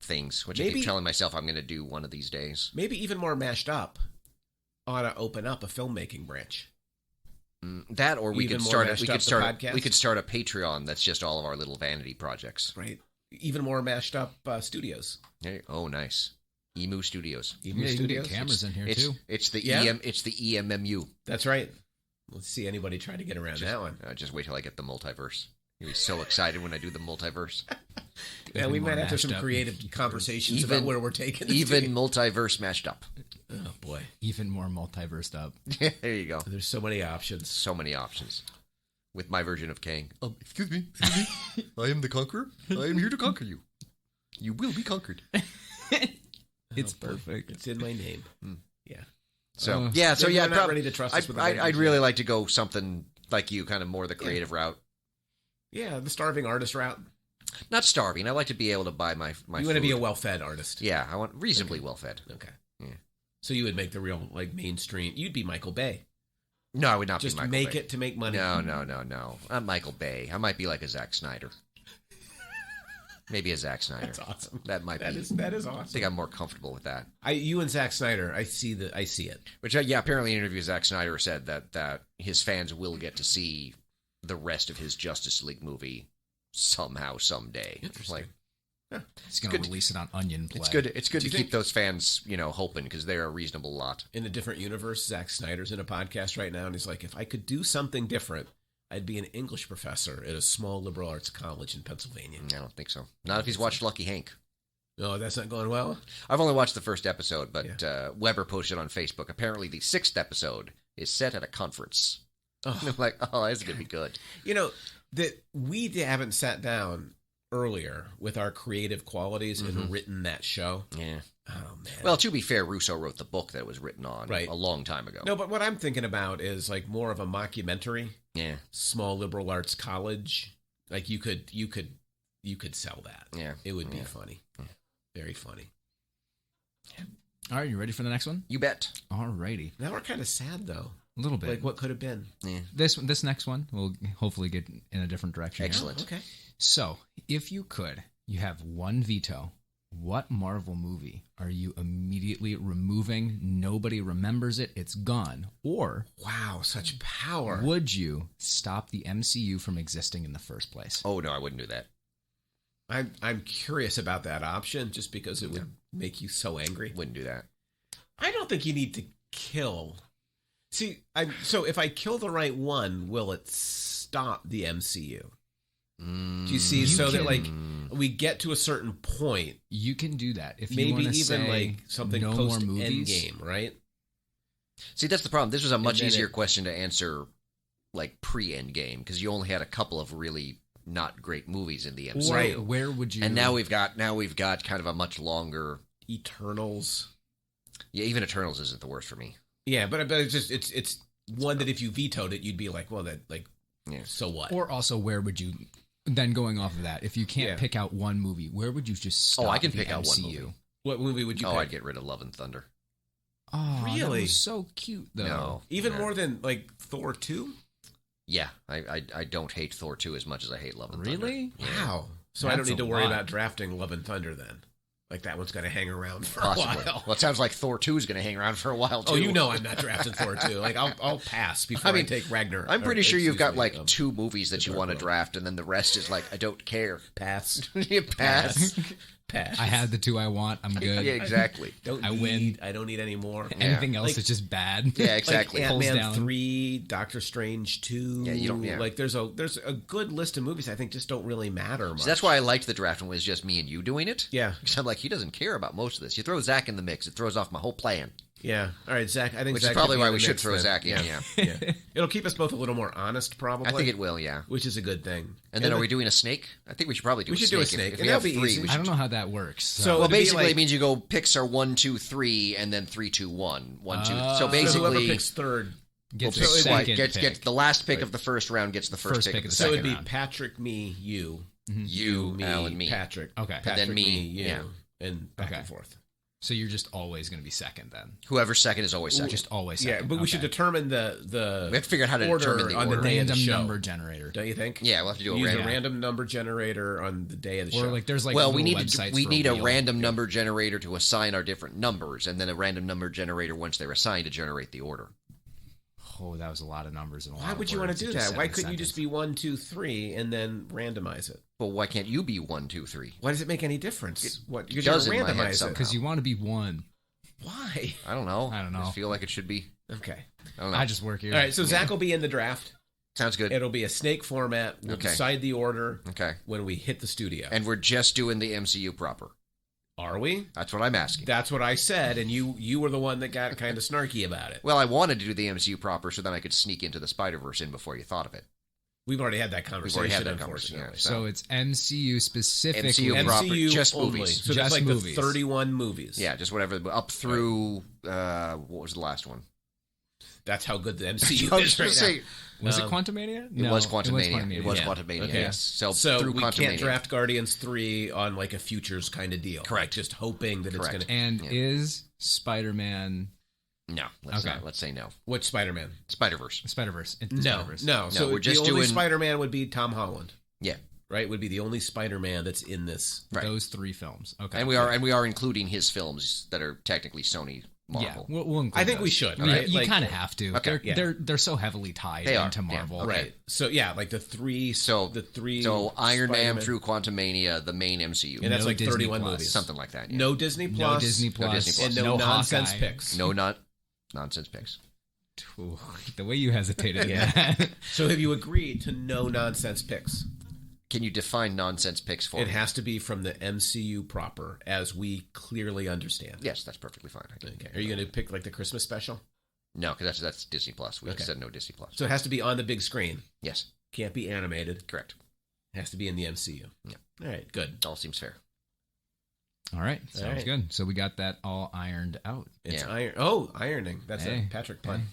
things, which I
Maybe-
keep telling myself I'm going to do one of these days.
Maybe even more mashed up. Ought to open up a filmmaking branch.
That, or we
Even
could
more
start.
mashed
We
up
could
the
start.
podcast?
We could start a Patreon that's just all of our little vanity projects.
Right. Even more mashed up studios.
Hey, oh, nice. Emu Studios.
Emu
Yeah, you can
Studios.
get cameras in here
It's
too.
it's the
Yeah?
It's the EMMU.
That's right. Let's see anybody try to get around that one.
Just wait till I get the multiverse. You'll be so excited when I do the multiverse.
Yeah, we
Even
might
more
have to have some
mashed up.
creative conversations about where we're taking this.
Even multiverse mashed up.
Oh boy,
Even more multiversed up.
There you go.
there's so many options.
So many options. With my version of Kang.
Excuse me. I am the conqueror. I am here to conquer you. You will be conquered.
It's perfect.
It's in my name. Yeah.
So
Uh,
yeah, so
They're
yeah,
not ready to trust us with
I'd
Avengers
really
yet.
like to go something like you, kind of more the creative route.
Yeah, the starving artist route.
Not starving. I like to be able to buy my
You want to be
food.
a well-fed artist.
Yeah, I want reasonably well fed.
Okay.
Yeah.
So you would make the real like mainstream. You'd be Michael Bay.
No, I would not
Just
be Michael
make
Bay.
it to make money.
No. I'm Michael Bay. I might be like a Zack Snyder. Maybe a Zack Snyder.
That's awesome.
That might
That
be.
is that is
I
awesome.
think I'm more comfortable with that.
You and Zack Snyder. I see it.
Which, yeah, apparently in an interview, Zack Snyder said that his fans will get to see the rest of his Justice League movie somehow, someday.
Interesting.
Like,
He's going to
good.
release it on Onion Play.
it's good. It's good
Do
to
you
keep those fans, hoping because they're a reasonable lot.
In a different universe, Zack Snyder's in a podcast right now, and he's like, if I could do something different, I'd be an English professor at a small liberal arts college in Pennsylvania.
I don't think so. Not if he's watched Lucky Hank.
No, that's not going well.
I've only watched the first episode, but Weber posted on Facebook. Apparently, the 6th episode is set at a conference.
Oh.
And I'm like, oh, that's going to be good.
That we haven't sat down earlier with our creative qualities and written that show.
Yeah.
Oh, man.
Well, to be fair, Russo wrote the book that it was written on
Right.
a long time ago.
No, but what I'm thinking about is like more of a mockumentary,
Yeah.
small liberal arts college. Like you could sell that.
Yeah.
It would be
Yeah.
funny. Very funny.
All right, you ready for the next one?
You bet.
All righty.
Now we're kind of sad though.
A little bit.
Like what could have been.
Yeah.
This next one will hopefully get in a different direction. here.
Excellent.
Okay.
So, if you could, you have one veto. What Marvel movie are you immediately removing? Nobody remembers it. It's gone. Or
Wow, such power.
would you stop the MCU from existing in the first place?
Oh, no, I wouldn't do that.
I'm curious about that option just because it would make you so angry.
Wouldn't do that.
I don't think you need to kill. See, so if I kill the right one, will it stop the MCU? Do you see?
You
So that
can-
like we get to a certain point,
You can do that. If you
maybe
want
even
to say
like something
no more
post
movies,
Endgame, right?
See, that's the problem. This was a much
then
easier
it-
question to answer, like pre-Endgame, because you only had a couple of really not great movies in the MCU.
Right.
Where would you?
And now we've got kind of a much longer.
Eternals.
Yeah, even Eternals isn't the worst for me.
Yeah, but it's just it's one that if you vetoed it, you'd be like, well, that like,
Yeah.
so what?
Or also, where would you? Then going off of that, if you can't
Yeah.
pick out one movie, where would you just stop
Oh, I can
the
pick out one
MCU?
movie.
What movie would you
Oh,
pick?
I'd get rid of Love and Thunder.
Oh, that
Really?
was so cute though.
No,
Even
no.
more than like Thor 2?
Yeah, I don't hate Thor 2 as much as I hate Love and Thunder.
Really?
Wow. So I don't
That's
need to
a
worry
lot.
about drafting Love and Thunder then. Like that one's going to hang around for
Possibly.
a while.
Well, it sounds like Thor 2 is going to hang around for a while too.
Oh, you know I'm not drafting Thor 2. Like I'll pass before I
I mean,
take Ragnar.
I'm pretty sure you've got like
two
2 movies that you
Dark
want to
World.
draft, and then the rest is like I don't care.
pass.
You pass.
Pass.
I had the two I want. I'm good.
Yeah, exactly.
Don't
I
need,
win.
I don't need any more.
Anything else
Like-
is just bad.
Yeah, exactly.
Like
Pulls
Ant-Man
down.
3, Doctor Strange 2.
Yeah, you don't- yeah.
Like there's a good list of movies I think just don't really matter much.
So that's why I liked the draft when it was just me and you doing it.
Yeah.
Because I'm like, he doesn't care about most of this. You throw Zach in the mix, it throws off my whole plan.
Yeah. All right, Zach. I think
Which
Zach
is probably
could be
why
in
we
the
should
mix
throw
then.
Zach in, yeah.
Yeah. It'll keep us both a little more honest, probably.
I think it will, yeah.
Which is a good thing.
And then are we doing a snake? I think we should probably do
We
a
should
snake.
do a snake,
If
and
we have
that'll be
3,
easy.
we
I
should.
don't know how that works.
So-
Well,
it'd be
basically,
like-
it means you go picks are 1, 2, 3, and then 3, 2, 1. 1, 2. So
So whoever
basically,
picks third.
Gets
we'll
a
pick-
second
gets
pick.
the last pick of the first round gets the first pick of the
the
So
second
it'd be
round.
Patrick, me, you.
You,
me,
Al, and me.
Patrick.
Okay.
Patrick,
then me,
you.
yeah.
And back
Okay.
and forth.
So you're just always going to be second then.
Whoever's second is always second.
Just always
Yeah,
second.
but we should
Okay.
determine the
We have to figure out how to
order
determine the
on
order.
the day of the
random
show.
number generator.
Don't you think?
Yeah, we'll have to do a
Use
random.
a random number generator on the day of the
Or
show.
like there's like
Well, we
little
need
websites
we
for
need a
wheel.
random number generator to assign our different numbers, and then a random number generator once they're assigned to generate the order.
Oh, that was a lot of numbers and a lot
Why
of
would you want to
words.
do
It just
that?
said
Why
in a
couldn't you just
sentence.
be 1, 2, 3 and then randomize it?
Well, why can't you be 1, 2, 3?
Why does it make any difference? What you're
does
gonna
in my head
randomize it?
somehow.
Because you want to be one.
Why?
I don't know.
I don't know.
just feel like it should be.
Okay.
I don't know.
I just work here.
All right. So Zach will be in the draft.
Sounds good.
It'll be a snake format. We'll
Okay.
decide the order
Okay.
when we hit the studio.
And we're just doing the MCU proper.
Are we?
That's what I'm asking.
That's what I said, and you were the one that got kind of snarky about it.
Well, I wanted to do the MCU proper so then I could sneak into the Spider-Verse in before you thought of it.
We've already had that conversation.
already had that conversation,
unfortunately.
yeah.
So it's MCU specifically.
MCU proper,
MCU
just
only.
movies.
So that's
Just
like
movies.
the 31 movies.
Yeah, just whatever. Up through, what was the last one?
That's how good the MCU
I was
is
going
right
to say,
now.
Was it Quantumania?
it was Quantumania. It was
Yeah.
Quantumania,
Okay.
yes. So,
So
through
we
Quantumania.
can't draft Guardians 3 on like a futures kind of deal.
Correct.
Like just hoping that
Correct.
it's going to...
And
Yeah.
is Spider-Man,
No, let's
Okay.
not. Let's say no.
Which Spider-Man?
Spider-Verse.
Spider-Verse. Into
No,
Spider-Verse.
no. So
we're just
the only
doing-
Spider-Man would be Tom Holland,
Yeah,
right? Would be the only Spider-Man that's in this.
right.
Those 3 films. Okay.
and we are including his films that are technically Sony Marvel.
Yeah, we'll include
I think we
those.
should,
I mean,
right?
You
Like-
kind of have to.
Okay,
They're so heavily tied
They are,
into
yeah.
Marvel.
Okay.
Right. So yeah, like the three.
So Iron Man
Spider-Man-
through Quantumania, the main MCU,
and that's
No
like
Disney
31
Plus.
movies.
something like that. Yeah.
No Disney
No
Plus.
Disney Plus.
Disney
and
Plus.
no, nonsense
Hawkeye.
picks.
No, not nonsense picks.
Ooh, the way you hesitated.
Yeah.
Yeah.
So have you agreed to no nonsense picks?
Can you define nonsense picks for
It
me?
has to be from the MCU proper, as we clearly understand.
Yes, that's perfectly fine. I can-
Okay. Are you going to pick like the Christmas special?
No, because that's Disney Plus. We
Okay.
said no Disney Plus.
So it has to be on the big screen.
Yes,
Can't be animated.
correct.
It has to be in the MCU.
Yeah.
All right. Good.
All seems fair.
All right. Sounds
right.
good. So we got that all ironed out.
It's
Yeah.
ironing. That's
Hey,
a Patrick pun.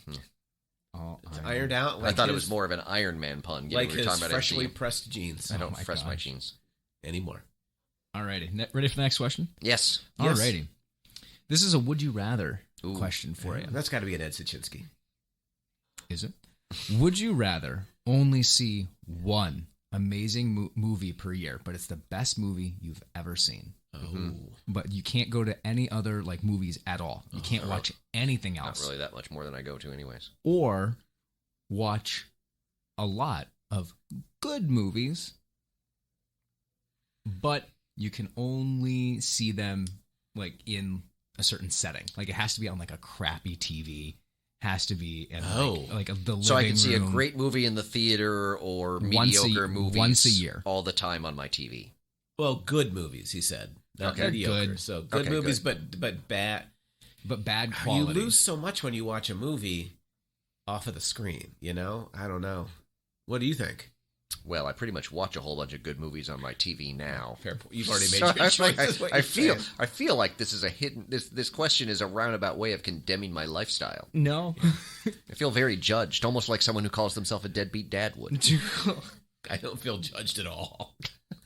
All
It's ironed out. Like
I thought it
his-
was more of an Iron Man pun.
like
we were
his
talking about
freshly
MCU.
pressed jeans.
I don't
Oh my
press my
gosh.
jeans.
Anymore.
All righty. Ready for the next question?
Yes.
All
Yes.
righty. This is a would you rather
Ooh.
question for you.
That's got to be an Ed Sitchinski.
Is it? Would you rather only see one amazing movie per year, but it's the best movie you've ever seen,
Oh.
but you can't go to any other like movies at all? You can't watch anything
Not
else,
really that much more than I go to, anyways.
or watch a lot of good movies, but you can only see them like in a certain setting. Like it has to be on like a crappy TV. Has to be in like the living
So I can see a
room.
great movie in the theater or
Once a-
mediocre movies
once a year.
all the time on my TV.
Well, good movies, he said. Not
Okay.
mediocre.
Good.
So good
Okay,
movies, but bad.
but bad
You
quality.
lose so much when you watch a movie off of the screen, you know? I don't know. What do you think?
Well, I pretty much watch a whole bunch of good movies on my TV now.
Fair point. You've already made
So
your choice. is what
I
you're
feel
saying.
I feel like this is a hidden this question is a roundabout way of condemning my lifestyle.
No.
I feel very judged, almost like someone who calls themselves a deadbeat dad would.
I don't feel judged at all.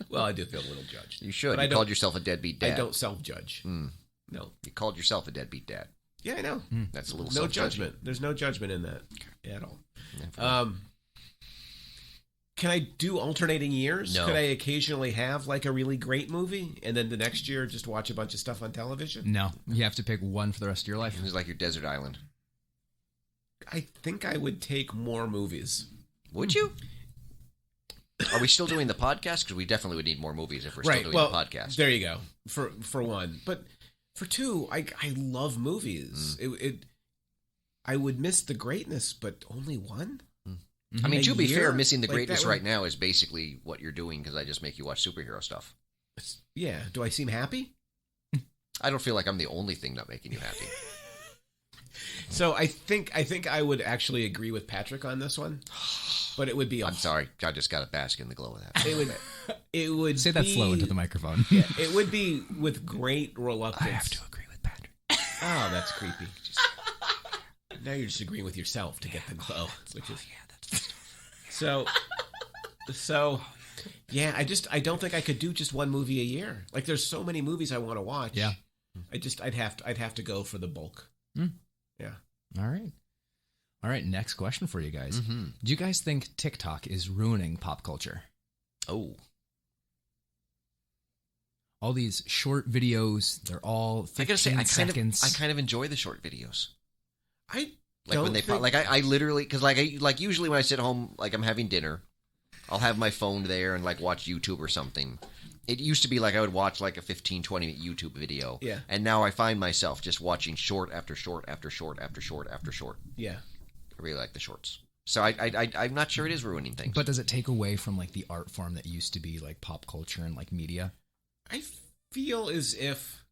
Well, I do feel a little judged.
You should.
But I
You
don't-
called yourself a deadbeat dad.
I don't self-judge.
Mm.
No.
You called yourself a deadbeat dad.
Yeah, I know.
That's a little
No
self-judging.
judgment. There's no judgment in that at all.
Yeah,
Can I do alternating years?
No.
Could I occasionally have like a really great movie and then the next year just watch a bunch of stuff on television?
No. You have to pick one for the rest of your life.
It's like your desert island.
I think I would take more movies.
Would you? Are we still doing the podcast? Because we definitely would need more movies if we're still doing
Well,
the podcast.
there you go. For one, but for two, I love movies. I would miss the greatness, but only one.
I mean,
a
to be
year?
fair, missing the
Like,
greatness
that would-
right now is basically what you're doing because I just make you watch superhero stuff.
Yeah. Do I seem happy?
I don't feel like I'm the only thing not making you happy.
So I think I would actually agree with Patrick on this one, but it would be.
I'm sorry. I just got to bask in the glow of that.
It would
Say that
be-
slow into the microphone.
Yeah, it would be with great reluctance.
agree with Patrick.
Oh, that's creepy. Now you're just agreeing with yourself to get the glow, which is so. Yeah, I don't think I could do just one movie a year. Like, there's so many movies I want to watch.
Yeah.
I'd have to go for the bulk. Yeah.
All right. Next question for you guys.
Mm-hmm.
Do you guys think TikTok is ruining pop culture?
Oh,
All these short videos, they're all 15
I gotta say,
seconds.
I kind of enjoy the short videos.
I
Like
don't
when they
think,
like I literally because like usually when I sit home like I'm having dinner, I'll have my phone there and like watch YouTube or something. It used to be like I would watch like a 15-20 minute YouTube video.
Yeah.
And now I find myself just watching short after short after short after short after short.
Yeah.
I really like the shorts. So I'm not sure it is ruining things.
But does it take away from like the art form that used to be like pop culture and like media?
I feel as if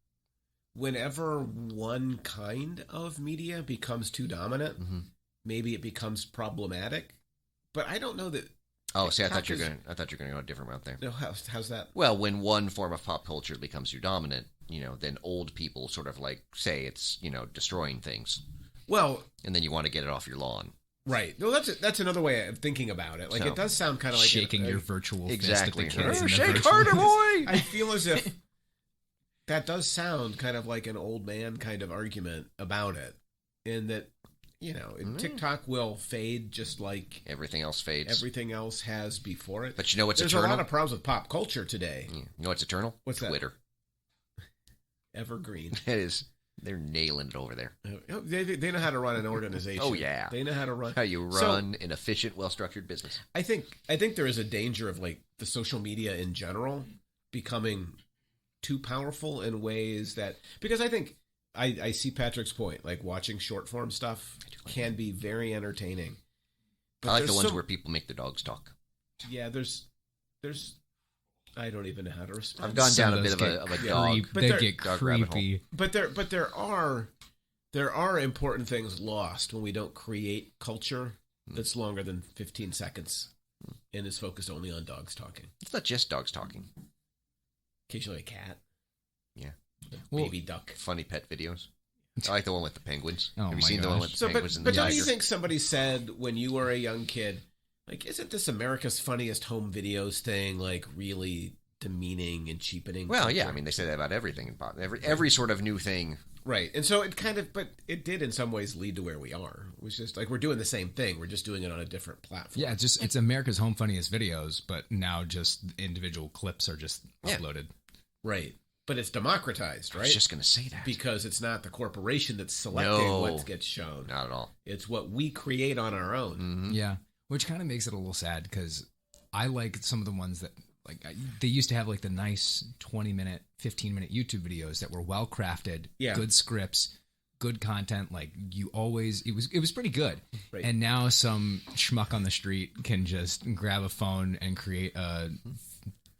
whenever one kind of media becomes too dominant, maybe it becomes problematic. But I don't know that.
oh, see, I thought
TikTok
you were going go a different route there.
No, how's that?
Well, when one form of pop culture becomes your dominant, then old people sort of like say it's, destroying things.
Well,
And then you want to get it off your lawn.
right. No, that's another way of thinking about it. Like,
So,
it does sound kind of like
Shaking your virtual
Exactly.
fist at the kids.
Oh,
in the
shake
virtual-
harder, boy!
I feel as if that does sound kind of like an old man kind of argument about it, in that, TikTok will fade just like
Everything else fades.
everything else has before it.
But you know what's
There's
eternal?
a lot of problems with pop culture today.
Yeah. You know what's eternal?
What's that?
Twitter.
Evergreen.
It is. They're nailing it over there.
They know how to run an organization.
Oh, yeah.
They know how to run.
How you run an efficient, well-structured business.
I think there is a danger of like the social media in general becoming too powerful in ways that, because I think I see Patrick's point, like watching short form stuff can be very entertaining. But
I like the
there's
ones where people make the dogs talk.
yeah, there's I don't even know how to respond.
I've gone
Some
down a
of
bit
those
of
get
a dog.
creep-
But
they
they're-
get
dog rabbit hole.
creepy.
But there are important things lost when we don't create culture that's longer than 15 seconds and is focused only on dogs talking.
It's not just dogs talking.
Occasionally a cat.
Yeah.
Well,
Baby duck.
Funny pet videos. I like the one with the penguins.
Oh
Have you
my
seen the one
gosh.
with the
So,
penguins
but
and the
don't you
tigers?
think somebody said when you were a young kid, like, isn't this America's Funniest Home Videos thing like really demeaning and cheapening?
Well,
culture?
yeah. I mean, they say that about everything in pop. Every sort of new thing.
Right. And so it kind of, but it did in some ways lead to where we are. It was just like we're doing the same thing. We're just doing it on a different platform.
Yeah, it's America's Home Funniest Videos, but now just individual clips are just
Yeah.
uploaded.
Right. But it's democratized,
I
right?
was just going to say that.
Because it's not the corporation that's selecting
No.
what gets shown.
Not at all.
It's what we create on our own.
Mm-hmm.
Yeah, which kind of makes it a little sad because I like some of the ones that they used to have like the nice 20-minute, 15-minute YouTube videos that were well crafted,
Yeah.
good scripts, good content. Like it was pretty good.
Right.
And now some schmuck on the street can just grab a phone and create a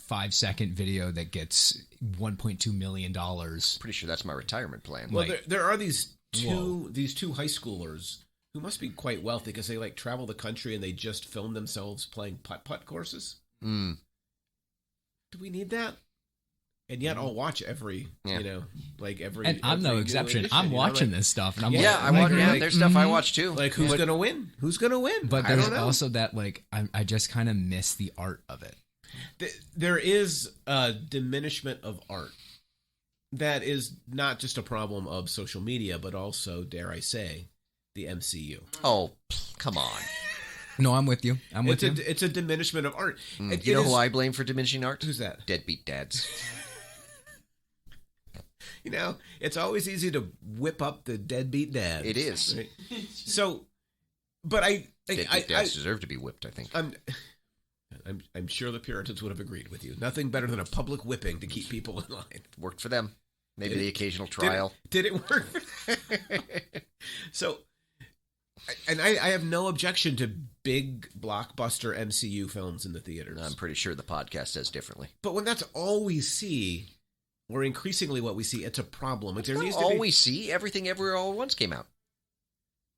5-second video that gets $1.2 million.
Pretty sure that's my retirement plan.
Well,
Like-
there are these two high schoolers who must be quite wealthy because they like travel the country and they just film themselves playing putt-putt courses.
Mm.
Do we need that? And yet I'll watch every,
Yeah.
every.
And I'm
every
no
new
exception.
edition,
I'm watching
like,
this stuff, and I'm
Yeah,
Yeah,
like,
I watch. There's stuff I
mhm.
watch too.
Like, who's
But-
gonna win? Who's gonna win?
But
I
there's
don't know.
also that like I just kind of miss the art of it.
There is a diminishment of art that is not just a problem of social media, but also, dare I say, the MCU.
Oh, come on.
No, I'm with you. I'm with you.
It's a diminishment of art. It-
You
it
know
is-
who I blame for diminishing art?
Who's that?
Deadbeat dads.
It's always easy to whip up the deadbeat dad.
It is.
Right? So, but
Deadbeat dads deserve to be whipped, I think.
I'm sure the Puritans would have agreed with you. Nothing better than a public whipping to keep people in line.
Worked for them. Maybe
Did
the
it?
occasional trial.
Did it work? So, and I have no objection to big blockbuster MCU films in the theaters.
I'm pretty sure the podcast says differently.
But when that's all we see, or increasingly what we see, it's a problem. Like, there needs to
All
be.
we see, Everything Everywhere All at Once came out.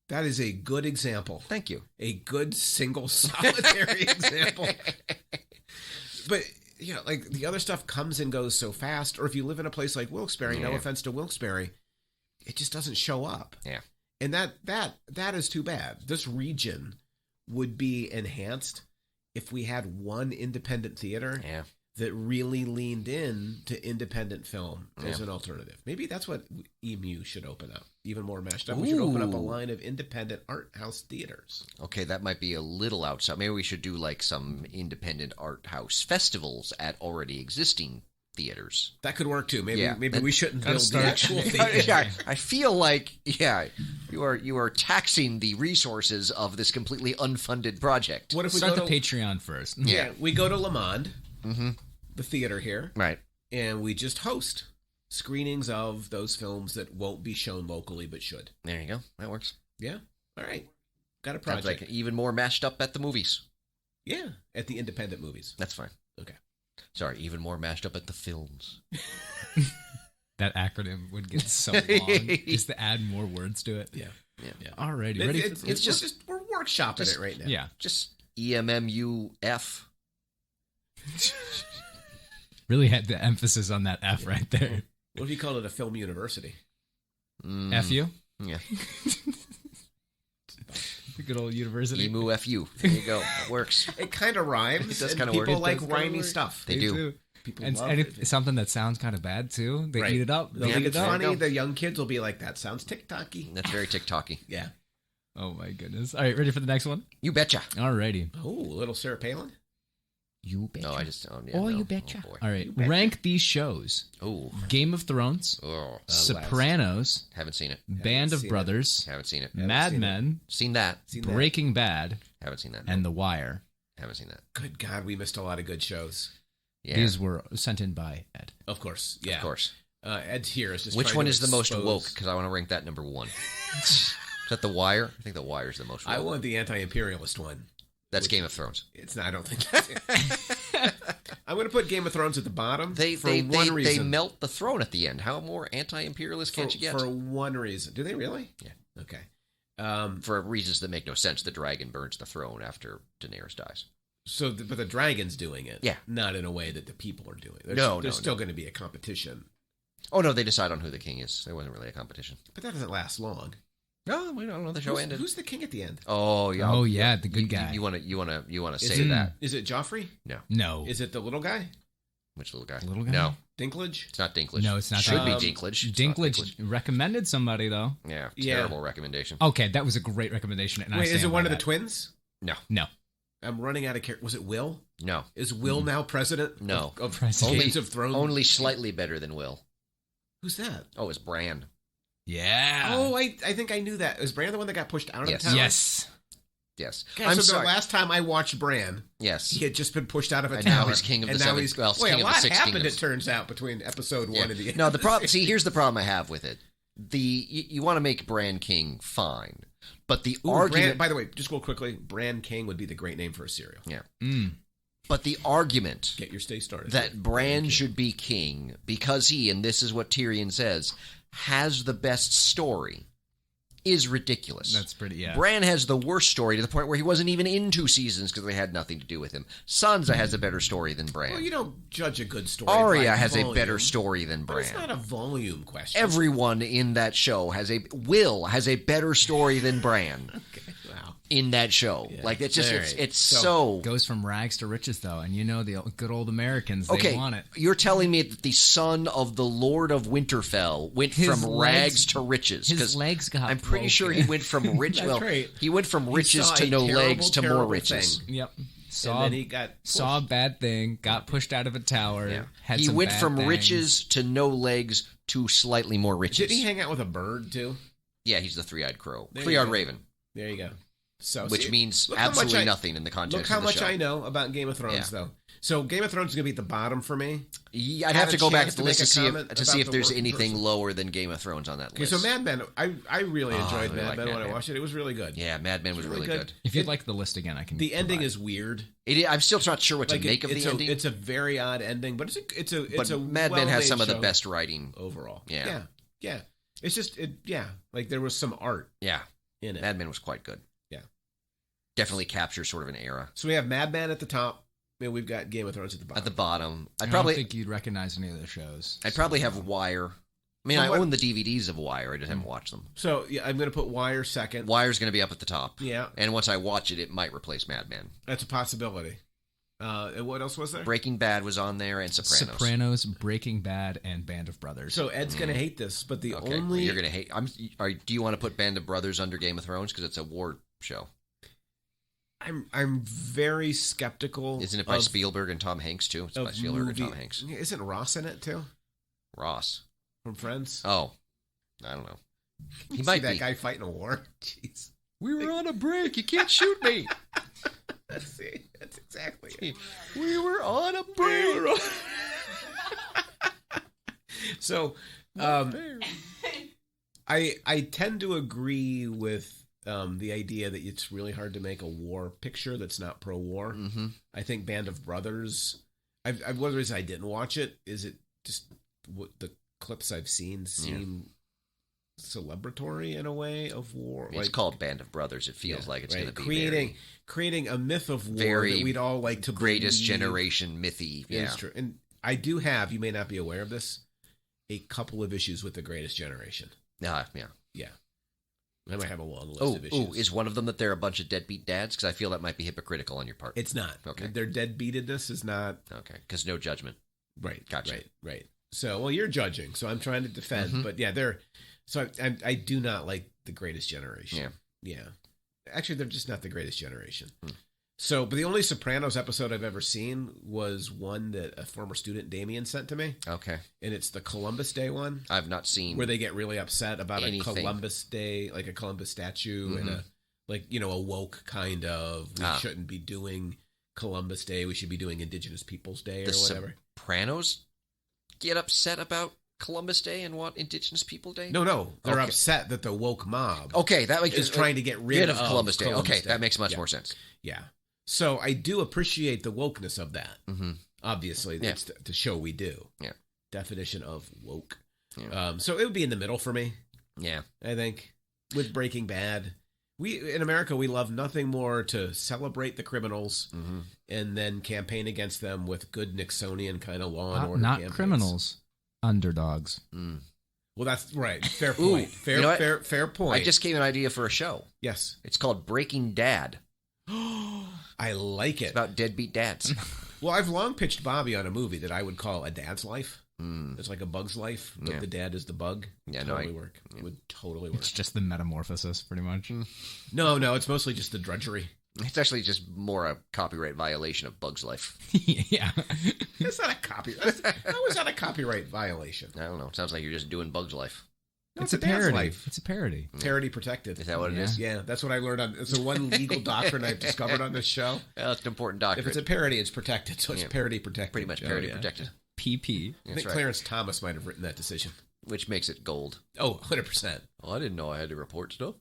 That is a good example.
Thank you.
A good single solitary example. But like the other stuff comes and goes so fast. Or if you live in a place like Wilkes-Barre, no
Yeah.
offense to Wilkes-Barre, it just doesn't show up.
Yeah.
And that is too bad. This region would be enhanced if we had one independent theater
Yeah.
that really leaned in to independent film as
Yeah.
an alternative. Maybe that's what EMU should open up. Even more mashed up. We should open up a
Ooh.
line of independent art house theaters.
Okay, that might be a little outside. Maybe we should do like some independent art house festivals at already existing theaters.
That could work too. Maybe
Yeah.
maybe we shouldn't
Gotta
build the
start-
actual theater.
Yeah, I feel like you are taxing the resources of this completely unfunded project.
What if we
Start
go
the
to
Patreon first.
Yeah, we go to Le Monde,
Mm-hmm.
the theater here,
Right.
and we just host screenings of those films that won't be shown locally but should.
There you go. That works.
Yeah. All right. Got a
Sounds
project.
like even more mashed up at the movies.
Yeah, at the independent movies.
That's fine.
Okay.
Sorry, even more mashed up at the films.
That acronym would get so long just to add more words to it.
Yeah.
Alrighty,
It-
ready?
it's just we're workshopping
just-
it right now.
Yeah,
Just EMMUF.
really had the emphasis on that F right there.
What if you call it a film university?
F you,
Yeah.
good old university.
EMU FU. There you go. That works.
It kind of rhymes.
It does
and
kinda work.
People
It
like
does kinda
rhymey
work.
stuff.
They do.
People
And,
love
and
it.
it's something that sounds kind of bad too. They
Right.
eat it up.
They'll
They
think
eat
it's
it up.
funny.
No.
The young kids will be like, "That sounds TikTok-y."
That's very TikTok-y.
Yeah.
Oh my goodness! All right, ready for the next one?
You betcha.
Alrighty.
Oh, little Sarah Palin.
You betcha.
No, I just. Oh, yeah,
Oh,
no.
you betcha.
Oh, boy.
All right,
betcha.
rank these shows:
Oh,
Game of Thrones,
oh,
Sopranos,
haven't seen it.
Band of
seen it.
Brothers,
Haven't seen it.
Mad
seen it.
Men,
Seen that.
Seen that?
Breaking Bad,
Haven't seen that.
and The Wire.
Haven't seen that.
Good God, we missed a lot of good shows.
Yeah.
These were sent in by Ed.
Of course. Yeah.
Of course.
Ed's here is just
Which
trying
one
to
is the most
expose-
woke? Because I want to rank that number one. Is that The Wire? I think The Wire is the most woke.
I want the anti-imperialist one.
That's Game of Thrones.
It's not. I don't think that's it. I'm going to put Game of Thrones at the bottom
They
for
they
one
they,
reason.
they melt the throne at the end. How more anti-imperialist can't you get?
For one reason. Do they really?
Yeah.
Okay.
For reasons that make no sense, the dragon burns the throne after Daenerys dies.
But the dragon's doing it.
Yeah.
Not in a way that the people are doing. There's still going to be a competition.
Oh no, they decide on who the king is. There wasn't really a competition.
But that doesn't last long.
No, we don't know. The show ended.
Who's the king at the end?
Oh yeah.
Oh yeah, the good guy.
You want to
Is
say
it,
that?
Is it Joffrey?
No,
Is it the little guy?
Which little guy?
The little guy?
No,
Dinklage?
it's not Dinklage.
No, it's not
Should
Dinklage.
be Dinklage. It's not
Dinklage recommended somebody though.
Yeah,
Yeah.
terrible recommendation.
Okay, that was a great recommendation. And I
Wait, is
stand
it one
by
of the
that.
twins?
No,
No,
I'm running out of character. Was it Will?
no.
Is Will now president?
No.
Of
President.
Games of Thrones?
Only slightly better than Will.
Who's that?
Oh, it's Bran.
yeah.
Oh, I think I knew that. Is Bran the one that got pushed out
Yes.
of the tower?
yes.
Yes.
Okay,
I'm
so
sorry.
the last time I watched Bran,
Yes.
he had just been pushed out of a
And
tower.
now he's king of
and
the
now
seven-
he's,
well,
wait,
king
a
of the
lot
six
happened,
kingdoms.
it turns out, between episode
Yeah.
one and the end.
No, the problem. See, here's the problem I have with it. You want to make Bran king, fine, but the
Ooh,
argument.
Bran, by the way, just real quickly, Bran King would be the great name for a cereal.
Yeah.
Mm.
But the argument
Get your stay started.
that Bran should be king because he, and this is what Tyrion says, has the best story is ridiculous.
That's pretty. Yeah.
Bran has the worst story to the point where he wasn't even in 2 seasons because they had nothing to do with him. Sansa has a better story than Bran.
Well, you don't judge a good story.
Arya
by
has a
volume,
better story than
But
Bran.
it's not a volume question.
Everyone in that show has a better story than Bran
Okay, wow.
in that show.
Yeah.
Like it's just
All
it's
right.
it's
So-
so
Goes from rags to riches though, and you know the good old Americans. They
okay.
want it.
You're telling me that the son of the Lord of Winterfell went
His
from rags
legs-
to riches?
His
'Cause
legs got.
I'm pretty sure he
broken.
went from rich.
That's
well,
right.
he went from riches
saw
to
a
no
terrible,
legs to more
terrible
riches.
thing.
Yep.
And
Saw
then he got
saw a
pushed.
bad thing. Got pushed out of a tower.
Yeah.
Had
He
some
went
bad
from
things.
riches to no legs to slightly more riches.
Did he hang out with a bird too?
Yeah, he's the three-eyed crow,
There you
three-eyed
go.
raven,
There you go. So,
which
see,
means
look how much
absolutely
I-
nothing in the context
Look how
of the
much
show.
I know about Game of Thrones,
Yeah.
though. So Game of Thrones is going to be at the bottom for me.
Yeah, I'd
Had
have
a
to go back
chance
to
to
list
make
to
a
see
comment
if to see if
about the
there's
working
anything
person.
lower than Game of Thrones on that
Okay,
list.
so Mad Men, I really
Oh,
enjoyed
I really
Mad
like
Men
Mad
when I
Men.
watched it. It was really good.
Yeah, Mad Men was really good.
If you'd like the list again, I can.
The ending
provide.
is weird.
I'm still not sure what to
Like
make of
it's
the
a,
ending.
It's a very odd ending, but it's a
Mad Men has some of the
show
best writing.
overall.
Yeah.
yeah. It's just like there was some art
Yeah,
in it.
Mad Men was quite good.
Yeah.
Definitely captures sort of an era.
So we have Mad Men at the top. And we've got Game of Thrones at the bottom.
At the bottom,
I don't think you'd recognize any of the shows.
I'd probably have Wire. I mean,
Well,
I
what-
own the DVDs of Wire. I just haven't watched them.
So yeah, I'm going to put Wire second.
Wire's going to be up at the top.
Yeah,
And once I watch it, it might replace Mad Men.
that's a possibility. And what else was there?
Breaking Bad was on there, and
Sopranos, Breaking Bad, and Band of Brothers.
So Ed's going to hate this, but the
Okay, well,
only
you're going to hate. Do you want to put Band of Brothers under Game of Thrones because it's a war show?
I'm very skeptical.
Isn't it by
of-
Spielberg and Tom Hanks too? It's by
of
Spielberg
movie-
and Tom Hanks.
Isn't Ross in it too
Ross.
from Friends?
Oh, I don't know. He
See
might
that
be.
guy fighting a war. Jeez,
We were on a break. You can't shoot me.
that's exactly it.
We were on a break.
So, I tend to agree with the idea that it's really hard to make a war picture that's not pro-war.
Mm-hmm.
I think Band of Brothers. One of the reasons I didn't watch it is it just what the clips I've seen seem celebratory in a way of war.
It's called Band of Brothers. It feels like it's
right.
going to be
creating a myth of war
very
that we'd all like to
greatest
believe
generation mythy. Yeah.
is true. And I do have, you may not be aware of this, a couple of issues with the Greatest Generation.
Yeah.
Yeah. I might have a long list
Oh,
of issues.
is one of them that they're a bunch of deadbeat dads? Because I feel that might be hypocritical on your part.
It's not.
Okay.
Their deadbeatedness is not.
Okay, because no judgment.
Right.
Gotcha.
Right. So, well, you're judging, so I'm trying to defend. But yeah, they're. So I do not like the Greatest Generation. Yeah. Actually, they're just not the Greatest Generation. So, but the only Sopranos episode I've ever seen was one that a former student, Damien, sent to me.
Okay.
And it's the Columbus Day one.
I've not seen.
Where they get really upset about
anything.
a Columbus Day, like a Columbus statue and a woke kind of, we shouldn't be doing Columbus Day. We should be doing Indigenous Peoples Day or whatever.
Sopranos get upset about Columbus Day and what Indigenous People Day?
No. They're upset that the woke mob is trying to get rid of
Columbus Day. Okay, that makes much more sense.
Yeah. So I do appreciate the wokeness of that. Obviously, it's to show we do.
Yeah.
Definition of woke.
Yeah.
So it would be in the middle for me.
Yeah.
I think with Breaking Bad, in America, we love nothing more to celebrate the criminals and then campaign against them with good Nixonian kind of law and order.
Not
campaigns.
criminals, underdogs.
Well, that's right. Fair point. Fair point.
I just gave an idea for a show.
Yes.
It's called Breaking Dad.
I like it.
It's about deadbeat dads.
Well, I've long pitched Bobby on a movie that I would call A Dad's Life. It's like A Bug's Life, but the dad is the bug.
Yeah,
work. It would totally work.
It's just the metamorphosis, pretty much.
No, it's mostly just the drudgery.
It's actually just more a copyright violation of Bug's Life.
Yeah.
It's not a copyright. How is that a copyright violation?
I don't know. It sounds like you're just doing Bug's Life.
No,
It's a
Dad's
parody.
Life.
It's a parody.
Parody protected.
Is that what it is?
Yeah, that's what I learned on. It's the one legal doctrine I've discovered on this show.
Yeah, that's an important doctrine.
If it's a parody, it's protected, so it's parody protected.
Pretty much parody protected.
PP.
I think Clarence Thomas might have written that decision.
Which makes it gold.
Oh, 100%.
Oh, I didn't know I had to report stuff.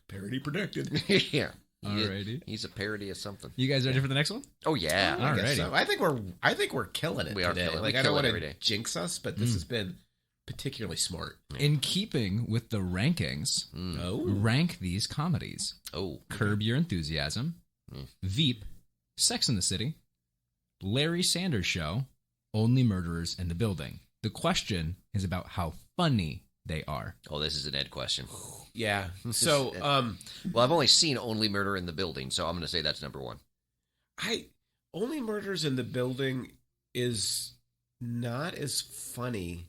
Parody protected.
Yeah.
Alrighty.
He's a parody of something.
You guys ready for the next one?
Oh yeah.
I guess
Alrighty.
so. I think we're killing it
We are
today.
killing it.
Like
We
I don't
kill it
want
every
to
day.
jinx us, but this has been particularly smart.
In keeping with the rankings,
Oh.
rank these comedies.
Oh.
Curb Your Enthusiasm, Veep, Sex and the City, Larry Sanders Show, Only Murderers in the Building. The question is about how funny they are.
Oh, this is an Ed question.
Yeah. So,
Well, I've only seen Only Murder in the Building, so I'm going to say that's number one.
Only Murders in the Building is not as funny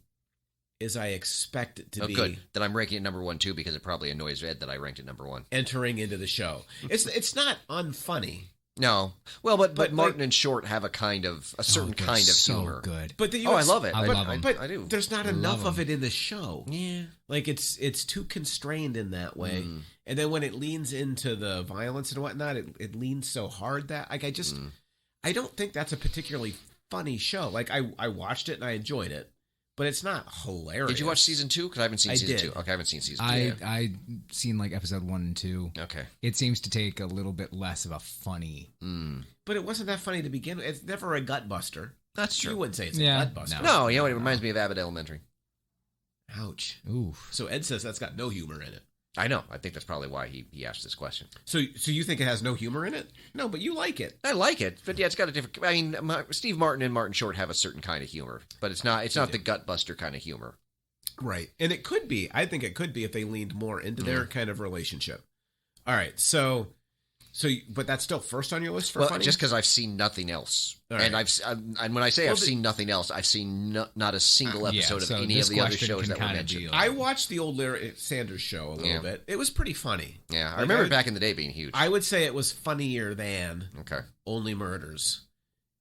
as I expect it to be.
Good. Then I'm ranking it number one too because it probably annoys Ed that I ranked it number one.
Entering into the show. It's not unfunny.
No. Well, but
But,
Martin
like-
and Short have a certain
they're
kind of
so
humor.
good.
But
Oh, I love it.
I love 'em.
But
I do.
there's not
Love
enough
'em.
of it in the show.
Yeah.
Like it's too constrained in that way. And then when it leans into the violence and whatnot, it leans so hard that like I don't think that's a particularly funny show. Like I watched it and I enjoyed it, but it's not hilarious.
Did you watch season 2? Because I haven't seen
I
season
did.
2. Okay, I haven't seen season 2.
I seen like episode 1 and 2.
Okay.
It seems to take a little bit less of a funny.
But it wasn't that funny to begin with. It's never a gut buster.
That's true.
You wouldn't say it's
Yeah,
a gut buster.
No, you know what? It reminds me of Abbott Elementary.
Ouch.
Oof.
So Ed says that's got no humor in it.
I know. I think that's probably why he asked this question.
So you think it has no humor in it? No, but you like it.
I like it, but yeah, it's got a different. I mean, Steve Martin and Martin Short have a certain kind of humor, but it's not the gut buster kind of humor.
Right. And it could be. I think it could be if they leaned more into their kind of relationship. All right. So but that's still first on your list for
Well,
funny?
just because I've seen nothing else,
All
and
right.
and when I say
Well,
I've seen nothing else, I've seen not a single episode
so
of any
this
of the other
question
shows
can
that were
kinda
mentioned.
be
I watched the old Larry Sanders Show a little
Yeah.
bit. It was pretty funny.
Yeah, I
Like,
remember
I would-
back in the day being huge.
I would say it was funnier than
Okay,
Only Murders.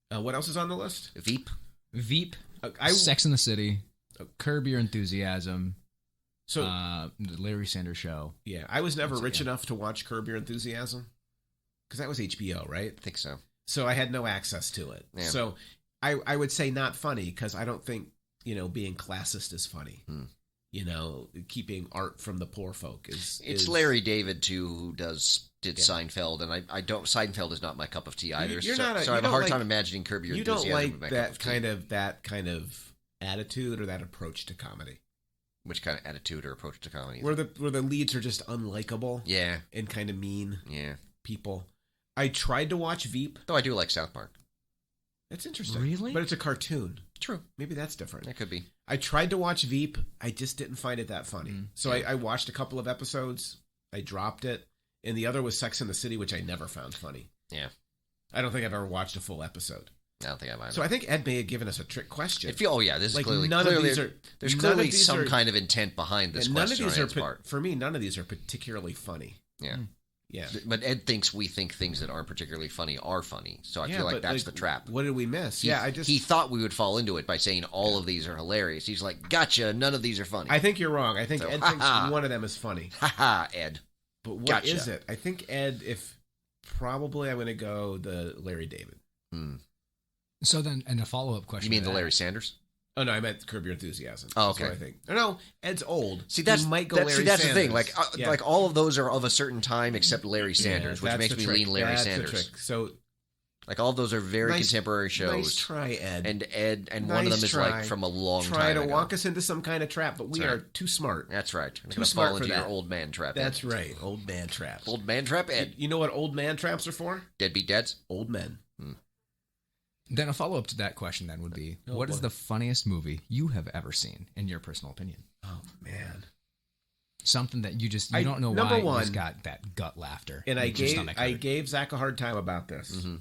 What else is on the list?
Veep.
Veep,
I
Sex and the City, Curb Your Enthusiasm,
so
the Larry Sanders Show.
yeah, I was never rich enough to watch Curb Your Enthusiasm because that was HBO, right?
I think so.
So I had no access to it.
Yeah.
So I would say not funny because I don't think being classist is funny. Keeping art from the poor folk
It's
is
Larry David too who did Seinfeld, and I don't. Seinfeld is not my cup of tea either.
You're
so,
not a-
so
you
I have a
don't
hard
like-
time imagining Curb Your
You don't
Enthusiasm
like
with my cup
that
of tea.
kind of attitude or that approach to comedy,
Which kind of attitude or approach to comedy? is
where
it?
the leads are just unlikable
Yeah,
and kind of mean
yeah.
people. I tried to watch Veep.
Though I do like South Park.
That's interesting.
Really?
But it's a cartoon.
True.
Maybe that's different.
That could be.
I tried to watch Veep. I just didn't find it that funny. So I watched a couple of episodes. I dropped it. And the other was Sex and the City, which I never found funny.
Yeah.
I don't think I've ever watched a full episode.
I don't think I mind.
So I think Ed may have given us a trick question.
Oh yeah, this is
Like,
clearly
none of these
there's
none of
clearly
these
some
are-
kind of intent behind this
And none of
question
these
on
are
Ed's part.
for me. None of these are particularly funny.
Yeah.
Yeah.
But Ed thinks we think things that aren't particularly funny are funny. So I feel like
but,
that's the trap.
What did we miss?
He thought we would fall into it by saying all of these are hilarious. He's like, gotcha, none of these are funny.
I think you're wrong. I think
So,
Ed thinks one of them is funny.
Haha, Ed.
But what is
Gotcha.
it? I think Ed, probably I'm going to go the Larry David.
So then, and a follow-up question.
You mean
to
the
that.
Larry Sanders?
Oh no, I meant Curb Your Enthusiasm.
Oh,
That's
okay.
what I think. No, Ed's old.
See, that's
He might go
that's,
Larry
that's
Sanders.
the thing. Like,
Yeah.
like all of those are of a certain time except Larry Sanders,
Yeah,
which
that's
makes
the
me
trick.
lean Larry
That's the
Sanders.
trick. So
Like all of those are very
Nice-
contemporary
nice
shows.
try, Ed.
And Ed, and one of
Nice
them is
try.
like from a long
Try
time
to
ago.
walk us into some kind of trap, but we
That's
are
right.
too smart.
That's right. I'm
Too
going to
smart
fall
for
into your
that.
old man trap. Ed.
That's right. Old man traps.
Old man trap, Ed.
You know what old man traps are for?
Deadbeat dads.
Old men.
Then a follow-up to that question then would be, what is
boy.
the funniest movie you have ever seen, in your personal opinion?
Oh man.
Something that you
I-
don't know
number
why you
one-
just got that gut laughter.
And I
Makes your
gave
stomach
I
hurt.
gave Zach a hard time about this.
Mm-hmm.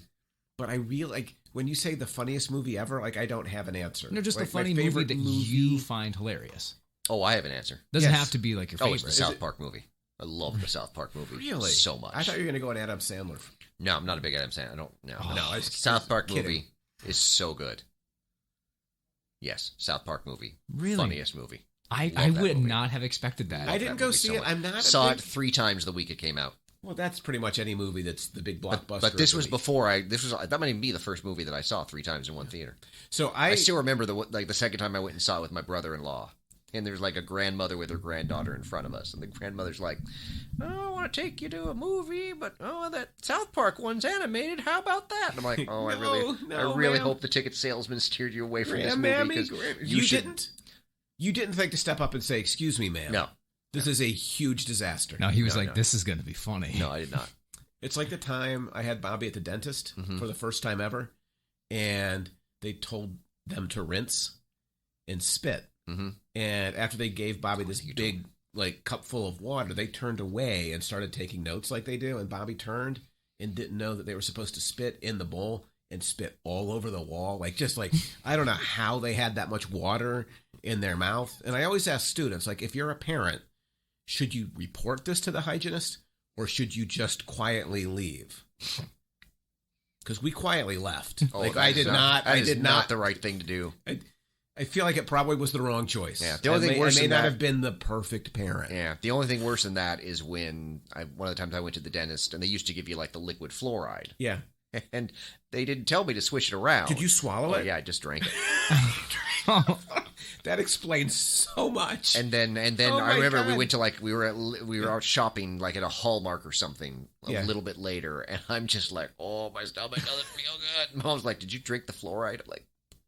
But I really like when you say the funniest movie ever, like I don't have an answer.
No, just
like,
a funny
my
movie
favorite
that you find hilarious.
Oh, I have an answer.
Doesn't
Yes.
have to be like your
Oh,
favorite.
it's the South Park movie. I love the South Park movie.
Really?
So much.
I thought you were gonna go on Adam Sandler.
No, I'm not a big Adam Sandler. I don't. No,
no, I was
South Park
kidding.
movie is so good. Yes, South Park movie.
Really?
Funniest movie.
I
Love that
would
movie.
not have expected that.
I didn't
that
go
movie
see
so
it.
much.
I'm not a
Saw
big-
it 3 times the week it came out.
Well, that's pretty much any movie that's the big blockbuster.
But this
of the
was
week.
before that might even be the first movie that I saw 3 times in one theater.
So
I still remember the second time I went and saw it with my brother-in-law. And there's like a grandmother with her granddaughter in front of us. And the grandmother's like, oh, I want to take you to a movie, but that South Park one's animated. How about that? And I'm like, oh, I really
ma'am.
hope the ticket salesman steered you away from this
Ma'am,
movie.
Mammy,
Because
you didn't think to step up and say, "Excuse me, ma'am.
No.
This is a huge disaster."
No, he was
No,
like,
no.
this is going to be funny.
No, I did not.
It's like the time I had Bobby at the dentist for the first time ever, and they told them to rinse and spit.
Mm-hmm.
And after they gave Bobby this big cup full of water, they turned away and started taking notes like they do. And Bobby turned and didn't know that they were supposed to spit in the bowl and spit all over the wall. I don't know how they had that much water in their mouth. And I always ask students, like, if you're a parent, should you report this to the hygienist or should you just quietly leave? Because we quietly left. I did not.
That
I
is
did
not
not.
the right thing to do.
I feel like it probably was the wrong choice.
Yeah, the only thing worse
I may
than
not
that-
have been the perfect parent.
Yeah, the only thing worse than that is when one of the times I went to the dentist and they used to give you like the liquid fluoride,
Yeah.
and they didn't tell me to switch it around.
Did you swallow
Oh,
it?
yeah, I just drank it.
That explains so much.
And then
Oh
I
my
remember we
God.
went to we were out shopping like at a Hallmark or something a
Yeah.
little bit later, and I'm just like, oh, my stomach doesn't feel good. Mom's like, did you drink the fluoride? I'm like,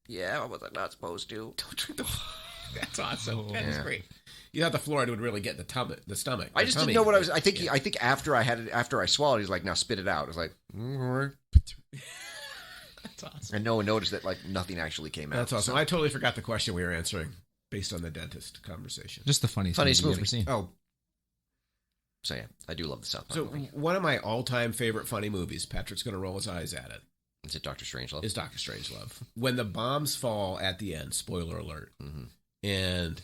yeah, was I not supposed to?
Don't drink the. That's awesome. That is
Yeah.
great. You thought the fluoride would really get the stomach.
I
the
just
tummy.
didn't know what I was. I think
Yeah.
I think after I swallowed, he's like, now spit it out. I was like, all right.
That's awesome.
And no one noticed that nothing actually came out.
That's awesome.
So-
I totally forgot the question we were answering based on the dentist conversation.
Just the funniest movie you've ever seen.
Oh,
So yeah, I do love the South Park
so
movie.
one of my all-time favorite funny movies, Patrick's going to roll his eyes at it,
Is it Doctor Strangelove?
is Doctor Strangelove. When the bombs fall at the end, spoiler alert,
Mhm.
and,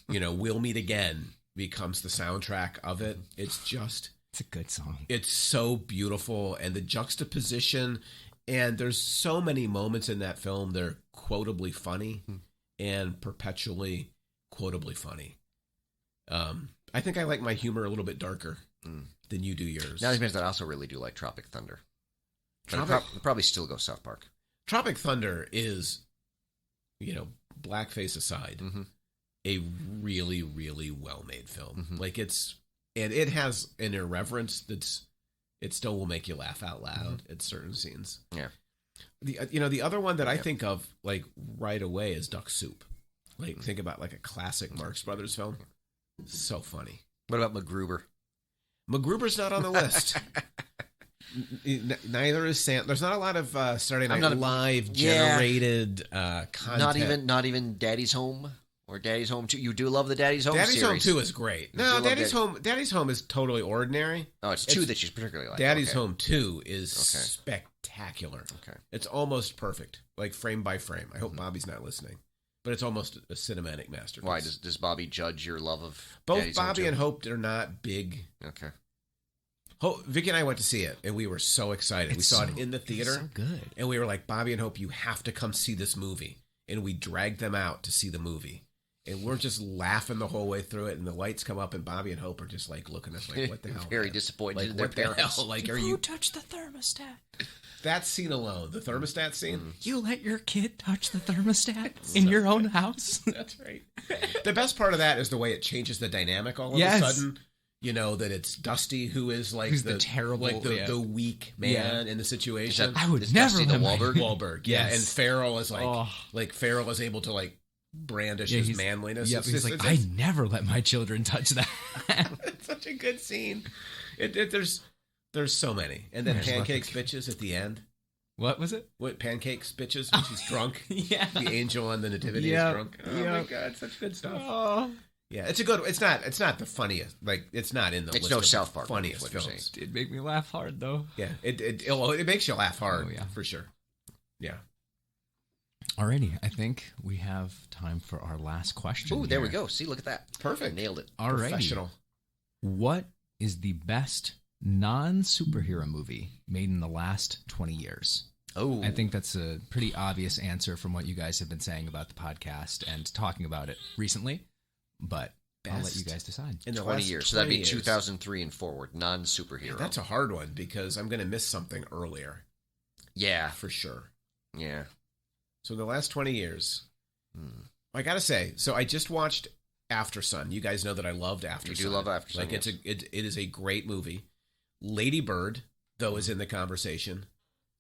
We'll Meet Again becomes the soundtrack of it. It's
It's a good song.
it's so beautiful, and the juxtaposition, and there's so many moments in that film that are quotably funny and perpetually quotably funny. I think I like my humor a little bit darker than you do yours.
Now, that means that I also really do like Tropic Thunder. But I'd
Tropic-
probably still go South Park.
Tropic Thunder is, blackface aside,
Mhm.
a really, really well-made film.
Mhm.
And it has an irreverence it still will make you laugh out loud at certain scenes.
Yeah.
The other one that I think of right away is Duck Soup. Think about a classic Marx Brothers film. So funny.
What about MacGruber?
MacGruber's not on the list. Neither is Sam. There's not a lot of Saturday Night Live generated content.
Not even Daddy's Home or Daddy's Home 2. You do love the Daddy's Home
Daddy's
series.
Home 2 is great.
You
No,
do love
Daddy's Home is totally ordinary.
Oh, it's 2 that you particularly like.
Daddy's
Okay.
Home 2 is
Okay.
spectacular.
Okay.
It's almost perfect, like frame by frame. I hope Bobby's not listening, but it's almost a cinematic masterpiece.
Why does Bobby judge your love of
both
Daddy's Home
Bobby
too?
and Hope are not big.
Okay.
Vicky and I went to see it, and we were so excited. We
It's
saw
so-
it in the theater,
so good.
and we were like, Bobby and Hope, you have to come see this movie. And we dragged them out to see the movie. And we're just laughing the whole way through it, and the lights come up, and Bobby and Hope are just like looking at us like, what the hell?
Very
man?
disappointed
Like,
in their
what the
parents.
hell? Like, are
Who
you...
touched the thermostat?
That scene alone, the thermostat scene?
You let your kid touch the thermostat in your own house?
That's right. The best part of that is the way it changes the dynamic all of
Yes.
a sudden. You know, that it's Dusty who is like
Who's the terrible-
like the,
yeah.
the weak man in the situation.
I would
Is
never
Dusty the
let my-
Wahlberg?
Wahlberg, yeah,
Yes.
and Farrell is like,
Oh.
Farrell is able to like brandish
Yeah,
his
he's-
manliness.
Yep,
It's
he's
just-
like,
it's-
I never let my children touch that.
it's such a good scene. There's so many, and then
There's
pancakes bitches at the end.
What was it?
What pancakes bitches when she's drunk?
Yeah.
The angel on the nativity
Yep,
is drunk. Oh my
yep.
god, such good stuff.
Oh,
Yeah, it's a good. It's not the funniest. Like it's not in the.
It's
list
no
of
South Park movie,
funniest
is what you're
films.
did make me laugh hard though.
Yeah, it makes you laugh hard.
Oh, yeah.
For sure. Yeah.
Alrighty, I think we have time for our last question.
Ooh, there we
here.
go. See, look at that.
Perfect.
Nailed it.
Alrighty.
Professional.
What is the best non-superhero movie made in the last 20 years?
Oh,
I think that's a pretty obvious answer from what you guys have been saying about the podcast and talking about it recently, but I'll let
Best
you guys decide.
In the
20
last
years. So that'd be
20 years.
2003 and forward. Non-superhero.
That's a hard one because I'm going to miss something earlier
yeah.
for sure.
Yeah.
So in the last 20 years,
Hmm.
I got to say, so I just watched After Sun. You guys know that I loved After
You
Sun.
do love After Sun,
Like
yes.
it is a great movie. Lady Bird, though, is in the conversation.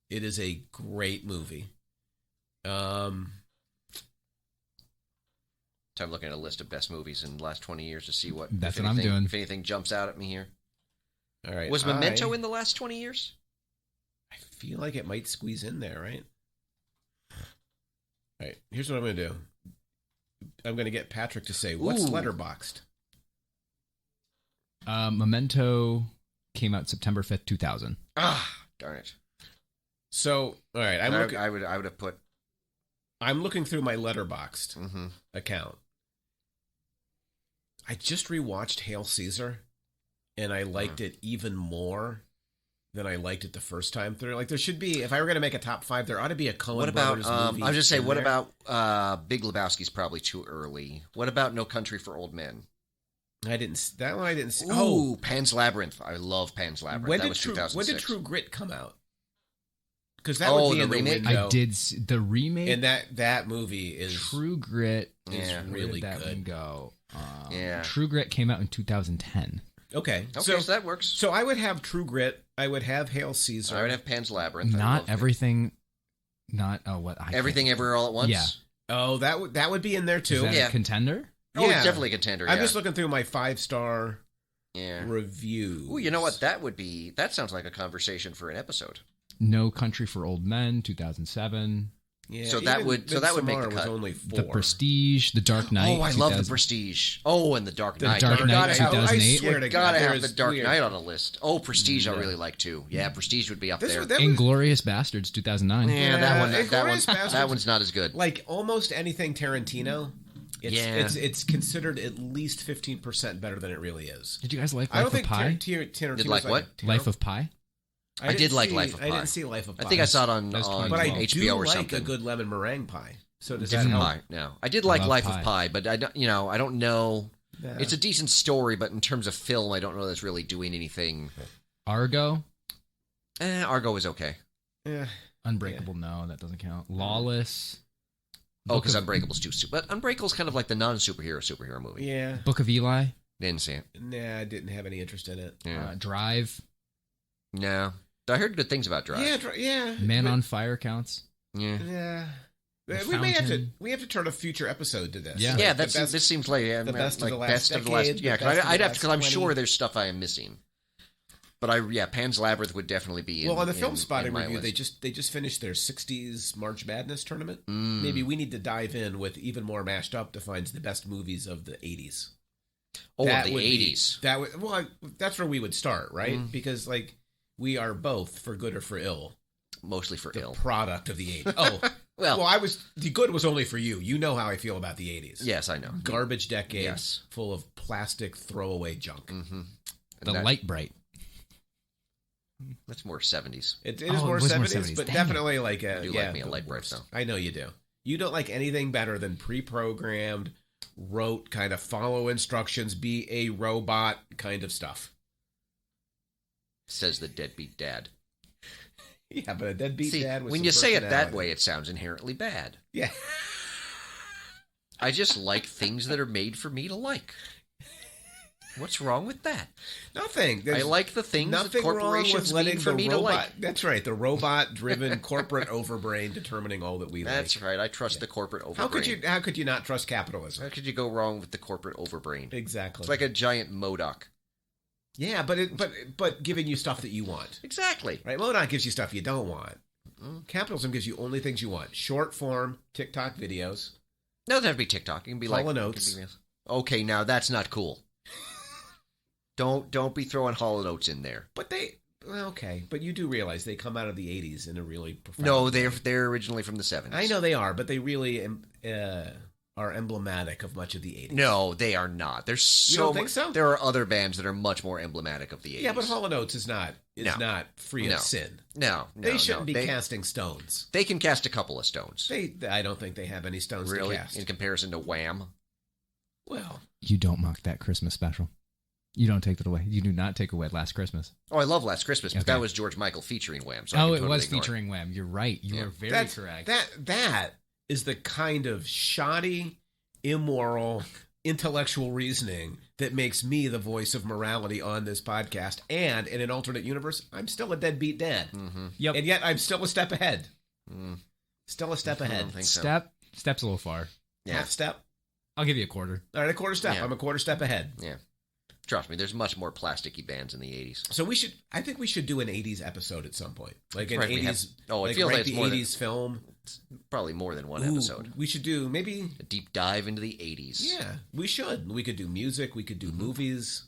It is a great movie.
So I'm looking at a list of best movies in the last 20 years to see what.
That's
if
what I'm
anything-
doing.
If anything jumps out at me here.
All right.
Was Memento in the last 20 years?
I feel like it might squeeze in there, right? All right. Here's what I'm going to do. I'm going to get Patrick to say, what's
Ooh.
Letterboxd?
Memento came out September 5th, 2000.
Ah, darn it.
So, all right.
I would have put.
I'm looking through my Letterboxd
Mm-hmm.
account. I just rewatched Hail Caesar, and I liked it even more than I liked it the first time through. Like, there should be, if I were going to make a top 5, there ought to be a Coen
What about?
Brothers movie.
I was just saying.
in
What
there.
about Big Lebowski's? Probably too early. What about No Country for Old Men?
That one I didn't see.
Ooh,
Oh,
Pan's Labyrinth. I love Pan's Labyrinth.
when
That
did
was
True
2006.
True Grit come out? Because that
Oh,
would be
the
in the
remake?
window.
I did the remake.
And that movie is
True Grit
is
Yeah.
Where did
really
that one
good.
go?
Yeah.
True Grit came out in 2010.
Okay.
Okay,
So
so that works.
so I would have True Grit. I would have Hail Caesar.
I would have Pan's Labyrinth. I
Not
love
everything. Not what I
Everything
can't-
Everywhere All at Once.
Yeah.
Oh, that would be in there
Is
too.
that
Yeah.
a contender?
Oh,
Yeah.
it's definitely a contender.
I'm
yeah.
just looking through my 5-star
Yeah.
review.
Ooh, you know what? That would be. That sounds like a conversation for an episode.
No Country for Old Men, 2007.
Yeah,
So that
even
would- so that would make the
Midsommar
cut.
was only 4.
The Prestige, The Dark Knight.
Oh, I love the
2000.
Prestige. Oh, and the Dark
The
Knight.
Dark
You
Knight,
gotta have-
2008.
I swear to
Gotta
God,
have the
there
Dark
is
Knight on a list. Oh, Prestige, I
No.
really like too. Yeah, Prestige would be up
This
there.
was- that was-
Inglorious Bastards, 2009.
Yeah, that one.
Inglourious
That one.
Basterds.
That one's not as good.
like almost anything Tarantino.
Yeah.
It's considered at least 15% better than it really is.
Did you guys like
I
Life
don't
of
think
Pi?
Tarantino's
Did like what?
Life of Pi?
I did like Life of
I
Pi.
didn't see Life of Pi.
I think I saw it on
That's 2012.
but I
HBO
do
or
like
something.
a good lemon meringue pie. So does that
Different
help?
pie. No, I did like
Love
Life
Pi.
of Pi, but I don't. I don't know.
Yeah.
It's a decent story, but in terms of film, I don't know that's really doing anything.
Argo?
Argo was okay.
Yeah.
Unbreakable, no, that doesn't count. Lawless?
Oh, because
Book of-
Unbreakable's too super. But Unbreakable's kind of like the superhero movie.
Yeah.
Book of Eli?
Didn't see it.
Nah, I didn't have any interest in it.
Yeah.
Drive?
No. I heard good things about Drive.
Yeah.
Man
but-
on Fire counts?
Yeah.
Yeah.
The
We may have to.
Fountain.
We have to turn a future episode to this.
Yeah.
Like
Yeah,
the
that's
best-
this seems like
the best of the last
best of the last.
decade,
Yeah,
the best of
I'd
the
have to because I'm
last
sure
20.
there's stuff I am missing. But Pan's Labyrinth would definitely be. In,
Well, on the Film
in
Spotting
my
review,
list.
they just finished their '60s March Madness tournament.
Mm.
Maybe we need to dive in with even more mashed up to find the best movies of the '80s.
Oh,
That
of the
would be-
'80s.
That would that's where we would start, right?
Mm.
Because like we are both for good or for ill
mostly for
The
ill.
product of the 80s. Oh,
Well,
the good was only for you. You know how I feel about the 80s.
Yes, I know.
Garbage decade
Yes.
full of plastic throwaway junk.
Mm-hmm.
The Light Bright.
That's more 70s.
It is
Oh,
more
it was
70s,
more 70s.
but
Dang
definitely like a.
I do
yeah,
like me a
the
Light Bright,
worst.
though.
I know you do. You don't like anything better than pre-programmed, rote, kind of follow instructions, be a robot kind of stuff.
Says the deadbeat dad.
Yeah, but a deadbeat
See,
dad with
when
some
you say it that
personality.
way, it sounds inherently bad.
Yeah.
I just like things that are made for me to like. What's wrong with that?
Nothing.
I
There's
like the things that
nothing wrong
corporations
with letting
mean for
the
me
robot.
to like.
That's right. The robot-driven corporate overbrain determining all that we
That's
like.
right. I trust the corporate overbrain.
How could you not trust capitalism?
How could you go wrong with the corporate overbrain?
Exactly.
It's like a giant Modoc.
yeah, but giving you stuff that you want.
Exactly.
Right? MODOK gives you stuff you don't want.
Mm.
Capitalism gives you only things you want. Short form TikTok videos.
No, that'd be TikTok. It can be
Hall
like
and Oates.
it can be- Okay, now that's not cool. Don't be throwing Hall and Oates in there.
But but you do realize they come out of the 80s in a really profound
No,
way.
they're originally from the 70s.
I know they are, but they really are emblematic of much of the 80s.
No, they are not. There's so
don't think so?
There are other bands that are much more emblematic of the 80s.
Yeah, but Hall & Oates is not
No.
free
No.
of sin.
No,
They shouldn't be
they,
casting stones.
They can cast a couple of stones.
I don't think they have any stones
Really?
to cast.
In comparison to Wham?
Well,
You don't mock that Christmas special. You don't take that away. You do not take away Last Christmas.
Oh, I love Last Christmas, but
Okay.
that was George Michael featuring Wham. So I
Oh,
can
it
totally
was
ignore
featuring Wham. You're right. You
Yeah.
are very
that's
correct.
that is the kind of shoddy, immoral, intellectual reasoning that makes me the voice of morality on this podcast. And in an alternate universe, I'm still a deadbeat dad.
Mm-hmm.
Yep.
And yet I'm still a step ahead.
Mm,
Still a step
I
ahead.
don't think so.
Step's a little far.
Yeah.
Half step.
I'll give you a quarter.
All right, a quarter step.
Yeah.
I'm a quarter step ahead.
Yeah. Trust me, there's much more plasticky bands in the 80s.
So I think we should do an 80s episode at some point. Like an
Right, we
80s.
have- it
like
feels
write
like it's
the
more
80s film.
Probably more than one
Ooh,
episode.
We should do maybe.
A deep dive into the 80s.
Yeah, we should. We could do music. We could do movies,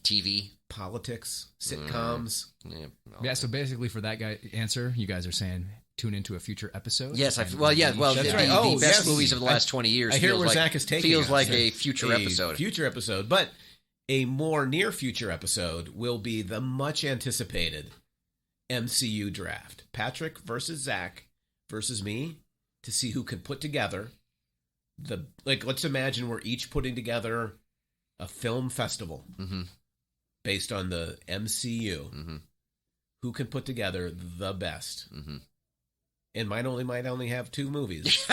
TV.
politics, sitcoms.
Yeah.
Yeah, so basically for that guy answer, you guys are saying tune into a future episode.
Yes,
And
the
That's right.
the
Oh,
best
yes.
movies of the last 20 years.
I hear
feels
where
like,
Zach is taking
feels
us.
like a future episode.
Future episode, but a more near future episode will be the much anticipated MCU draft. Patrick versus Zach versus me to see who can put together let's imagine we're each putting together a film festival
Mm-hmm.
based on the MCU.
Mm-hmm.
Who can put together the best?
Mm-hmm.
And might only have 2 movies,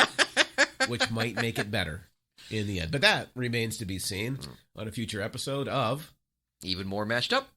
which might make it better in the end. But that remains to be seen on a future episode of
Even more mashed up.